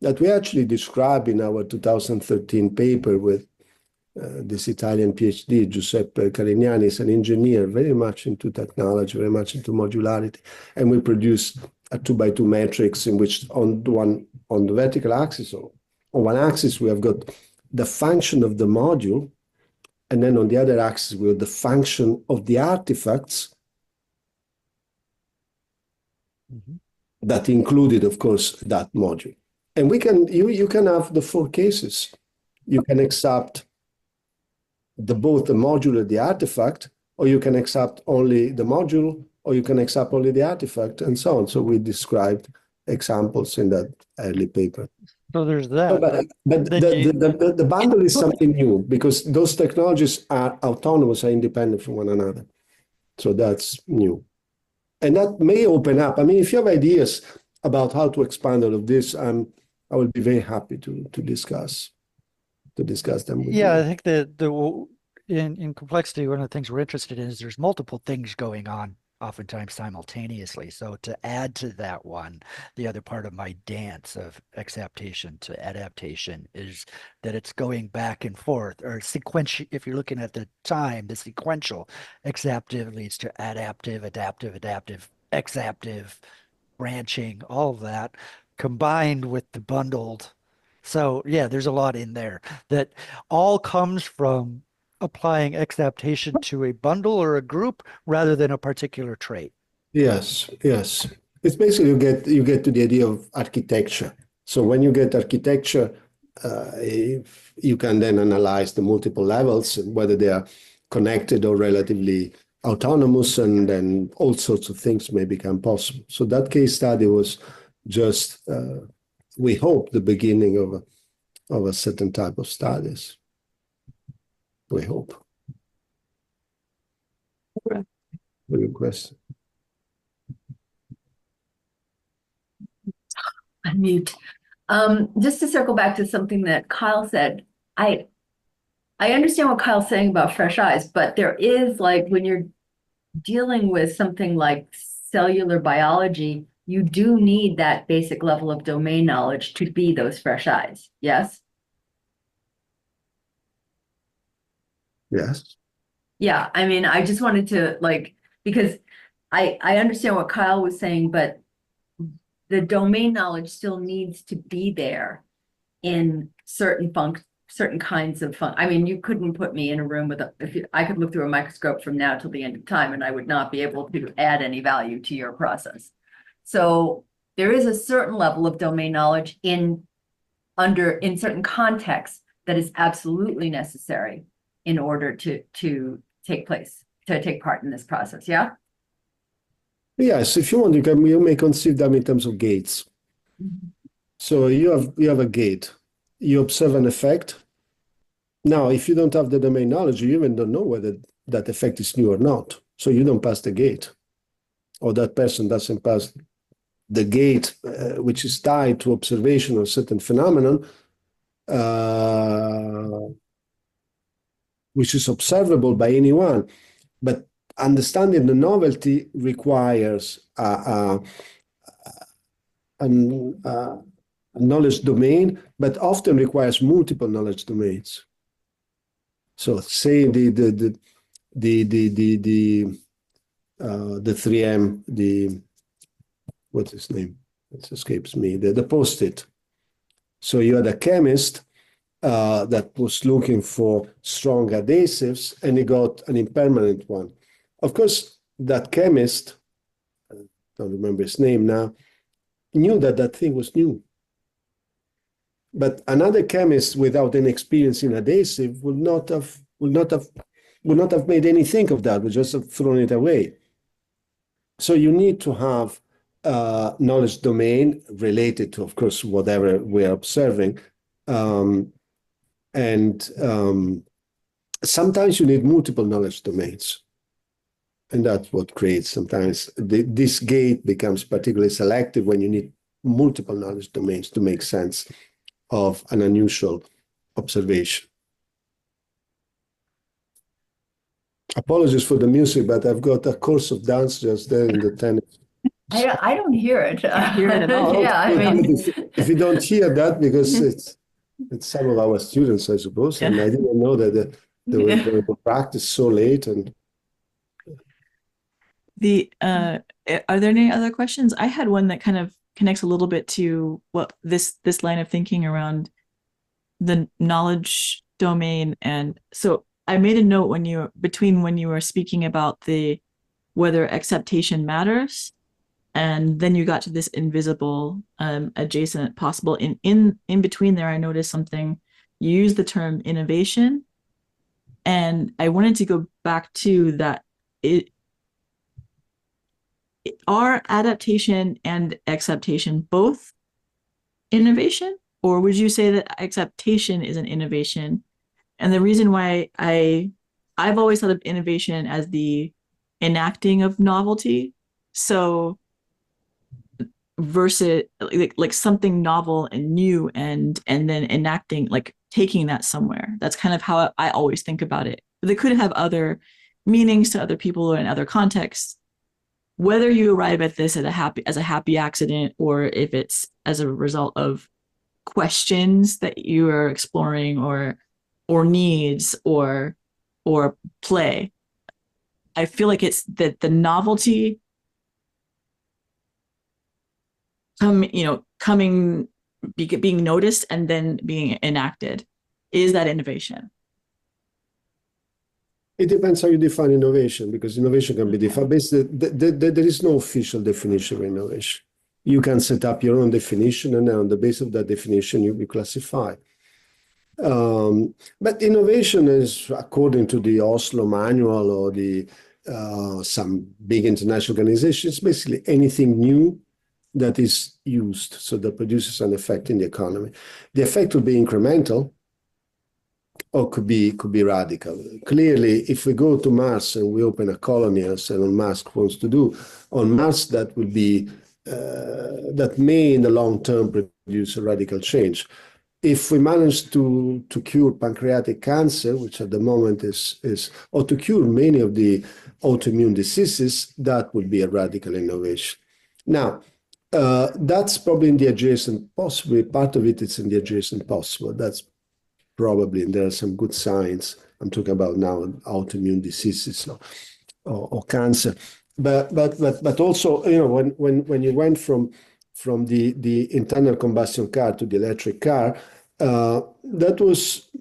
S2: we actually describe in our 2013 paper with this Italian Ph.D., Giuseppe Carignani, is an engineer, very much into technology, very much into modularity. And we produce a 2x2 matrix in which on the vertical axis, or on one axis, we have got the function of the module. And then on the other axis, we have the function of the artifacts that included, of course, that module. And you can have the four cases. You can accept both the module and the artifact, or you can accept only the module, or you can accept only the artifact, and so on. So we described examples in that early paper.
S1: So there's that.
S2: But the bundle is something new, because those technologies are autonomous, are independent from one another. So that's new. And that may open up. I mean, if you have ideas about how to expand all of this, I will be very happy to discuss them with you.
S1: I think that in complexity, one of the things we're interested in is there's multiple things going on, oftentimes simultaneously. So to add to that one, the other part of my dance of exaptation to adaptation is that it's going back and forth, or sequential. If you're looking at the time, the sequential exaptive leads to adaptive, adaptive, exaptive, branching, all of that combined with the bundled. So yeah, there's a lot in there that all comes from applying exaptation to a bundle or a group rather than a particular trait.
S2: Yes. It's basically you get to the idea of architecture. So when you get architecture, you can then analyze the multiple levels, whether they are connected or relatively autonomous, and then all sorts of things may become possible. So that case study was just, we hope, the beginning of a certain type of studies. We hope.
S5: Okay.
S2: Very good question.
S3: Unmute. Just to circle back to something that Kyle said, I understand what Kyle's saying about fresh eyes, but there is, like, when you're dealing with something like cellular biology, you do need that basic level of domain knowledge to be those fresh eyes. Yes?
S2: Yes.
S3: Yeah, I mean, I just wanted to, like, because I understand what Kyle was saying, but the domain knowledge still needs to be there in certain kinds of I mean, you couldn't put me in a room with I could look through a microscope from now till the end of time, and I would not be able to add any value to your process. So there is a certain level of domain knowledge in certain contexts that is absolutely necessary in order to take part in this process. Yeah.
S2: Yes, if you want, you may conceive them in terms of gates.
S3: Mm-hmm.
S2: So you have a gate. You observe an effect. Now, if you don't have the domain knowledge, you even don't know whether that effect is new or not. So you don't pass the gate, or that person doesn't pass the gate, which is tied to observation of certain phenomenon, which is observable by anyone. But understanding the novelty requires a knowledge domain, but often requires multiple knowledge domains. So, say the 3M, what's his name? It escapes me. The Post-it. So you had a chemist that was looking for strong adhesives, and he got an impermanent one. Of course, that chemist, I don't remember his name now, knew that that thing was new. But another chemist without any experience in adhesive would not have made anything of that, would just have thrown it away. So you need to have knowledge domain related to, of course, whatever we're observing. Sometimes you need multiple knowledge domains. And that's what creates sometimes this gate becomes particularly selective when you need multiple knowledge domains to make sense of an unusual observation. Apologies for the music, but I've got a course of dance just there in the tennis.
S3: I don't hear it.
S5: Can't hear it at all.
S3: Yeah, I mean,
S2: if you don't hear that, because it's some of our students, I suppose, and I didn't know that they were going to practice so late. And
S5: are there any other questions? I had one that kind of connects a little bit to what this line of thinking around the knowledge domain. And so I made a note when you were speaking about whether acceptation matters, and then you got to this invisible adjacent possible. In between there, I noticed something. You used the term innovation, and I wanted to go back to that. Are adaptation and acceptation both innovation, or would you say that acceptation is an innovation? And the reason why I've always thought of innovation as the enacting of novelty. So versus like something novel and new and then enacting, like taking that somewhere. That's kind of how I always think about it. But they could have other meanings to other people or in other contexts. Whether you arrive at this as a happy accident, or if it's as a result of questions that you are exploring, or needs, or play, I feel like it's that the novelty being noticed and then being enacted is that innovation.
S2: it depends how you define innovation, because innovation can be defined. Basically, there is no official definition of innovation. You can set up your own definition, and on the basis of that definition, you classify. But innovation is, according to the Oslo Manual or the some big international organizations, basically anything new that is used, so that produces an effect in the economy. The effect will be incremental, or could be radical. Clearly, if we go to Mars and we open a colony, as Elon Musk wants to do, on Mars, that will be that may in the long term produce a radical change. If we manage to cure pancreatic cancer, which at the moment is or to cure many of the autoimmune diseases, that would be a radical innovation. Now, that's probably in the adjacent possible. Part of it is in the adjacent possible. That's probably, and there are some good signs. I'm talking about now autoimmune diseases or cancer. but also, you know, when you went from the internal combustion car to the electric car, that was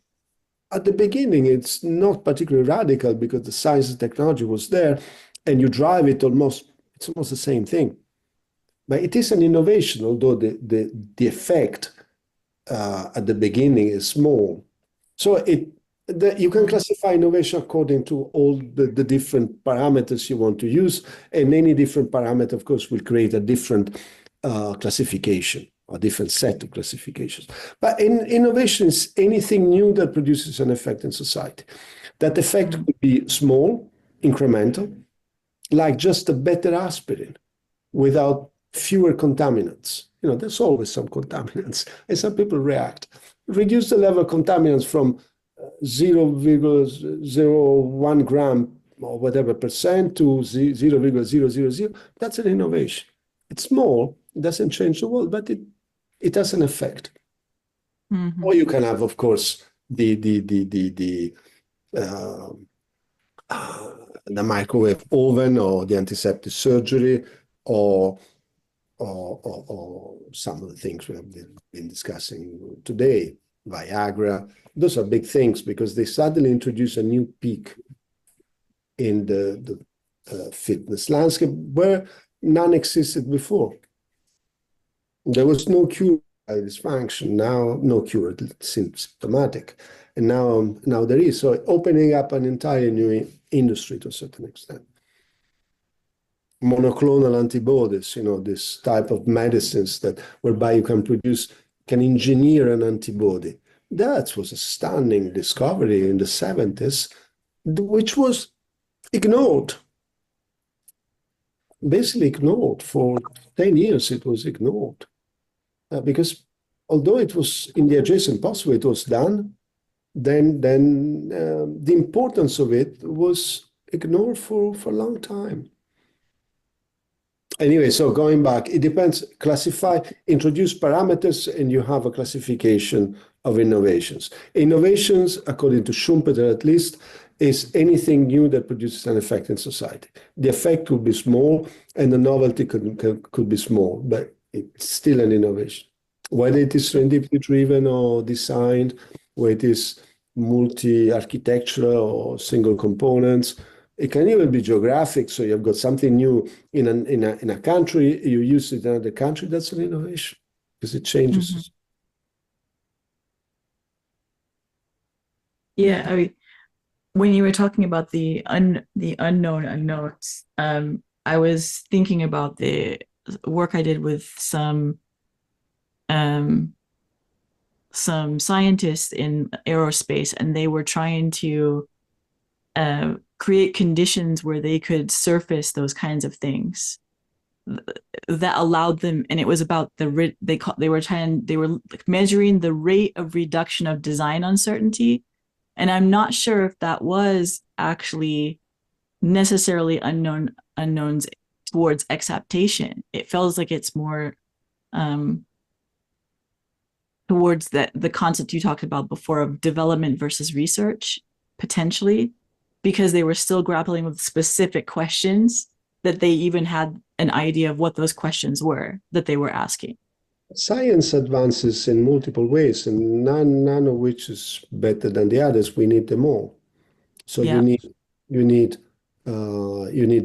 S2: at the beginning, it's not particularly radical because the science and technology was there, and you drive it it's almost the same thing. But it is an innovation, although the effect at the beginning is small. So you can classify innovation according to all the different parameters you want to use, and any different parameter, of course, will create a different classification, a different set of classifications. But innovation is anything new that produces an effect in society. That effect could be small, incremental, like just a better aspirin without fewer contaminants. You know, there's always some contaminants, and some people react. Reduce the level of contaminants from 0.01 gram or whatever percent to 0.000. That's an innovation. It's small, it doesn't change the world, but it has an effect.
S5: Mm-hmm.
S2: Or you can have, of course, the microwave oven, or the antiseptic surgery, or some of the things we have been discussing today, Viagra. Those are big things because they suddenly introduce a new peak in the fitness landscape where none existed before. There was no cure by dysfunction. Now, no cure, it's symptomatic. And now there is. So opening up an entirely new industry to a certain extent. Monoclonal antibodies, you know, this type of medicines whereby you can engineer an antibody. That was a stunning discovery in the 70s, which was ignored. Basically ignored. For 10 years, it was ignored. Because although it was in the adjacent pathway, it was done, then the importance of it was ignored for a long time. Anyway, so going back, it depends, introduce parameters, and you have a classification of innovations. Innovations, according to Schumpeter at least, is anything new that produces an effect in society. The effect will be small, and the novelty could be small, but it's still an innovation. Whether it is serendipity driven or designed, whether it is multi-architectural or single components. It can even be geographic. So you've got something new in a country, you use it in another country. That's an innovation because it changes.
S5: Mm-hmm. Yeah, I mean, when you were talking about the unknown unknowns, I was thinking about the work I did with some scientists in aerospace, and they were trying to create conditions where they could surface those kinds of things that allowed them. And it was about they were measuring the rate of reduction of design uncertainty. And I'm not sure if that was actually necessarily unknowns towards exaptation. It feels like it's more towards the concept you talked about before of development versus research, potentially, because they were still grappling with specific questions that they even had an idea of what those questions were that they were asking.
S2: Science advances in multiple ways, and none of which is better than the others. We need them all. So
S5: Yeah.
S2: you need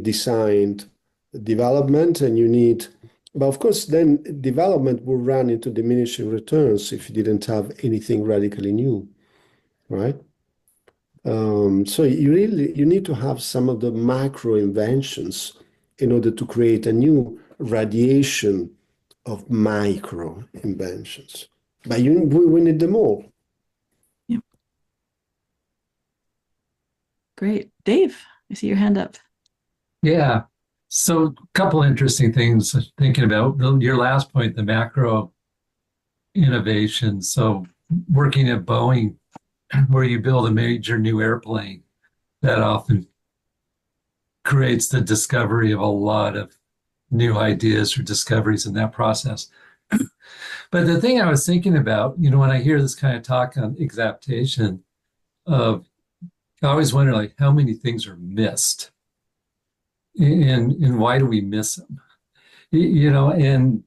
S2: designed development, and but of course, then development will run into diminishing returns if you didn't have anything radically new, right? So you need to have some of the macro inventions in order to create a new radiation of micro inventions. But we need them all.
S5: Yep. Great. Dave, I see your hand up.
S9: Yeah. So a couple interesting things thinking about your last point, the macro innovation. So working at Boeing, where you build a major new airplane, that often creates the discovery of a lot of new ideas or discoveries in that process. But the thing I was thinking about, when I hear this kind of talk on exaptation, I always wonder, like, how many things are missed and why do we miss them? You know, and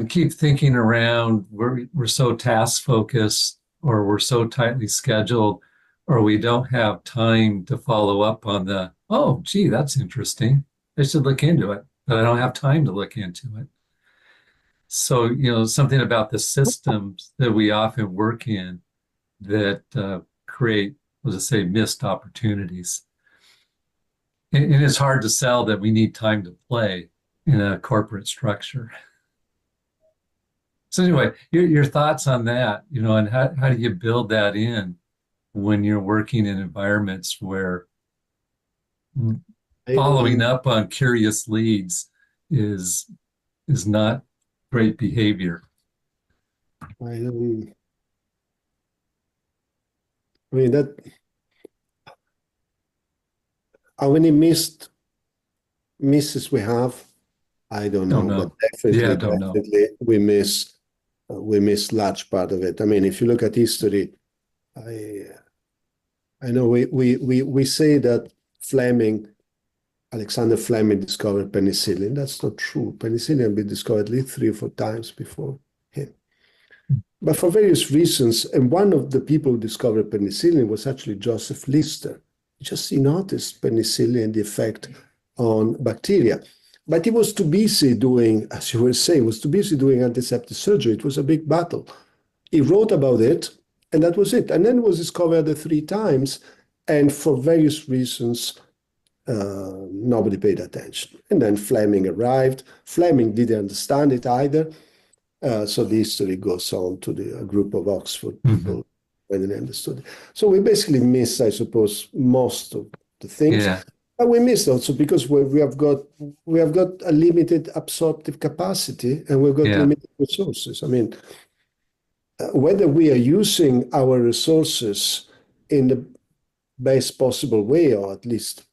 S9: keep thinking around, we're so task focused, or we're so tightly scheduled, or we don't have time to follow up on the, oh, gee, that's interesting. I should look into it, but I don't have time to look into it. So, you know, something about the systems that we often work in that create, let's say, missed opportunities. And it's hard to sell that we need time to play in a corporate structure. So anyway, your thoughts on that, you know, and how do you build that in when you're working in environments where following up on curious leads is not great behavior?
S2: I mean that how many misses we have, I don't know, but definitely we miss large part of it. I mean, if you look at history, I know we say that Alexander Fleming discovered penicillin. That's not true. Penicillin had been discovered at least 3 or 4 times before him. But for various reasons, and one of the people who discovered penicillin was actually Joseph Lister. He noticed penicillin, the effect on bacteria. But he was too busy doing, as you were saying, antiseptic surgery. It was a big battle. He wrote about it, and that was it. And then it was discovered 3 times, and for various reasons, nobody paid attention. And then Fleming arrived. Fleming didn't understand it either. So the history goes on to a group of Oxford people when they understood it. So we basically miss, I suppose, most of the things.
S9: Yeah.
S2: But we miss also because we have got a limited absorptive capacity, and we've got limited resources. I mean, whether we are using our resources in the best possible way, or at least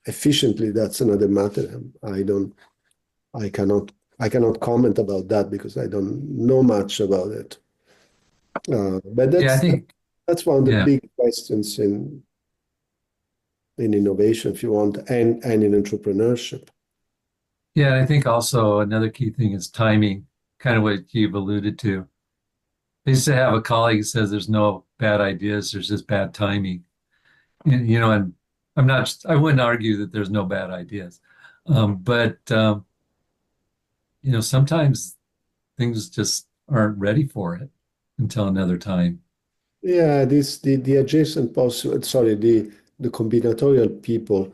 S2: efficiently, that's another matter. I cannot comment about that because I don't know much about it. But that's one of the big questions in innovation, if you want, and in entrepreneurship.
S9: Yeah, and I think also another key thing is timing, kind of what you've alluded to. I used to have a colleague who says there's no bad ideas, there's just bad timing. And, you know, and I wouldn't argue that there's no bad ideas. But you know, sometimes things just aren't ready for it until another time.
S2: Yeah, the adjacent possible, the combinatorial people,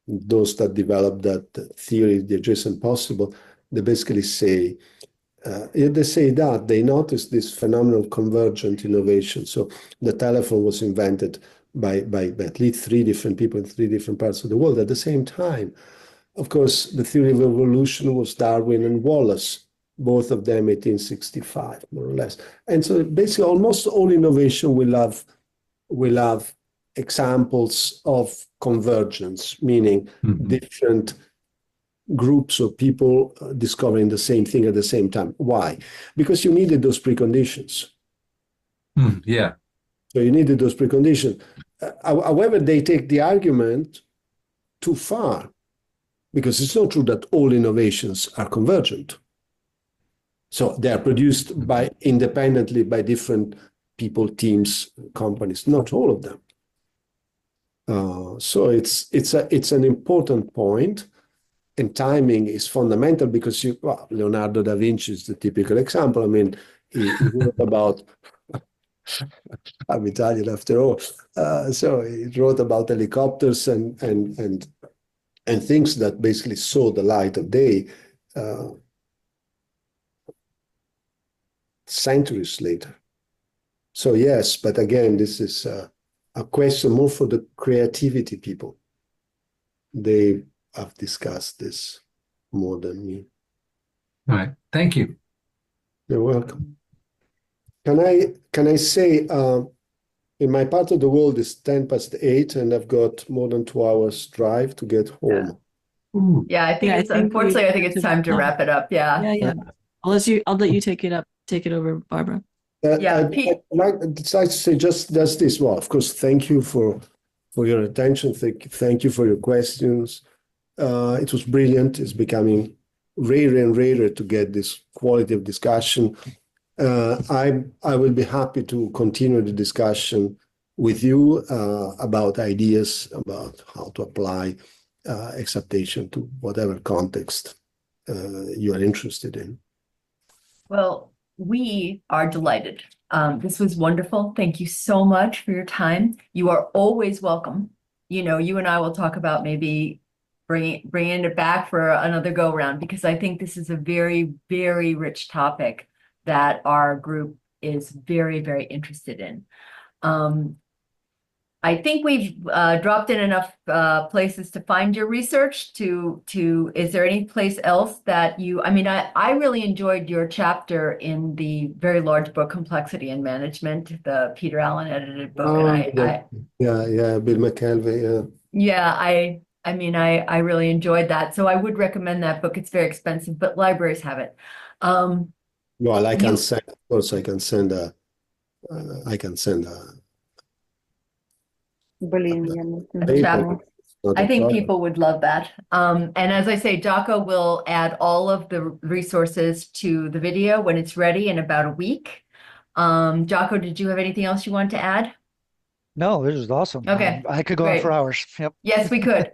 S2: those that develop that theory, the adjacent possible, they basically say, they noticed this phenomenal convergent innovation. So the telephone was invented by at least 3 different people in 3 different parts of the world at the same time. Of course, the theory of evolution was Darwin and Wallace, both of them 1865, more or less. And so basically almost all innovation will have examples of convergence, meaning different groups of people discovering the same thing at the same time. Why? Because you needed those preconditions. So you needed those preconditions. However, they take the argument too far, because it's not true that all innovations are convergent. So they are produced independently by different people, teams, companies, not all of them. So it's an important point, and timing is fundamental because Leonardo da Vinci is the typical example. I mean, he wrote about, I'm Italian after all, so he wrote about helicopters and things that basically saw the light of day centuries later. So yes, but again, this is a question more for the creativity people. They have discussed this more than me.
S9: All right, thank you.
S2: You're welcome. Can I say, in my part of the world it's 8:10, and I've got more than 2 hours drive to get home.
S3: Yeah, I think unfortunately, I think it's time to wrap it up. Yeah.
S5: I'll let you take it over, Barbara.
S2: I'd like to say just this. Well, of course, thank you for your attention. Thank you for your questions. It was brilliant. It's becoming rarer and rarer to get this quality of discussion. I will be happy to continue the discussion with you about ideas about how to apply exaptation to whatever context you are interested in.
S3: Well, we are delighted. This was wonderful. Thank you so much for your time. You are always welcome. You know, you and I will talk about maybe bringing it back for another go round, because I think this is a very, very rich topic that our group is very, very interested in. I think we've dropped in enough places to find your research is there any place else that I mean, I really enjoyed your chapter in the very large book, Complexity and Management, the Peter Allen edited book.
S2: Yeah, Bill McKelvey,
S3: yeah, I mean, I really enjoyed that. So I would recommend that book. It's very expensive, but libraries have it.
S2: Well, I can send, of course, I can send a
S7: Brilliant.
S2: paper.
S3: I think people would love that. And as I say, Jocko will add all of the resources to the video when it's ready in about a week. Jocko, did you have anything else you want to add?
S1: No, this is awesome.
S3: Okay,
S1: I could go on
S3: great.
S1: for hours. Yep.
S3: Yes, we could.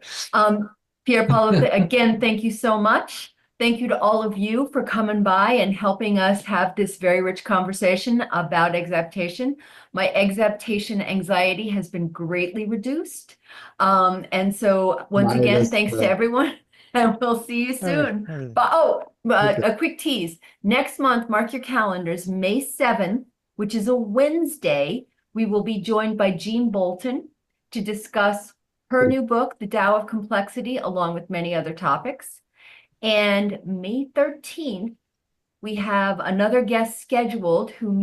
S3: Pierpaolo, again, thank you so much. Thank you to all of you for coming by and helping us have this very rich conversation about exaptation. My exaptation anxiety has been greatly reduced. And so once again, thanks to everyone, and we'll see you soon. But a quick tease. Next month, mark your calendars, May 7th, which is a Wednesday, we will be joined by Jean Bolton to discuss her new book, The Tao of Complexity, along with many other topics. And May 13th, we have another guest scheduled who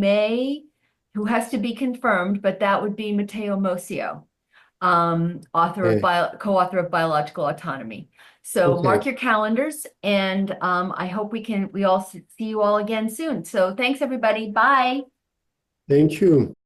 S3: has to be confirmed, but that would be Matteo Mosio, co-author of Biological Autonomy. So mark your calendars, and I hope we all see you all again soon. So thanks, everybody. Bye.
S2: Thank you.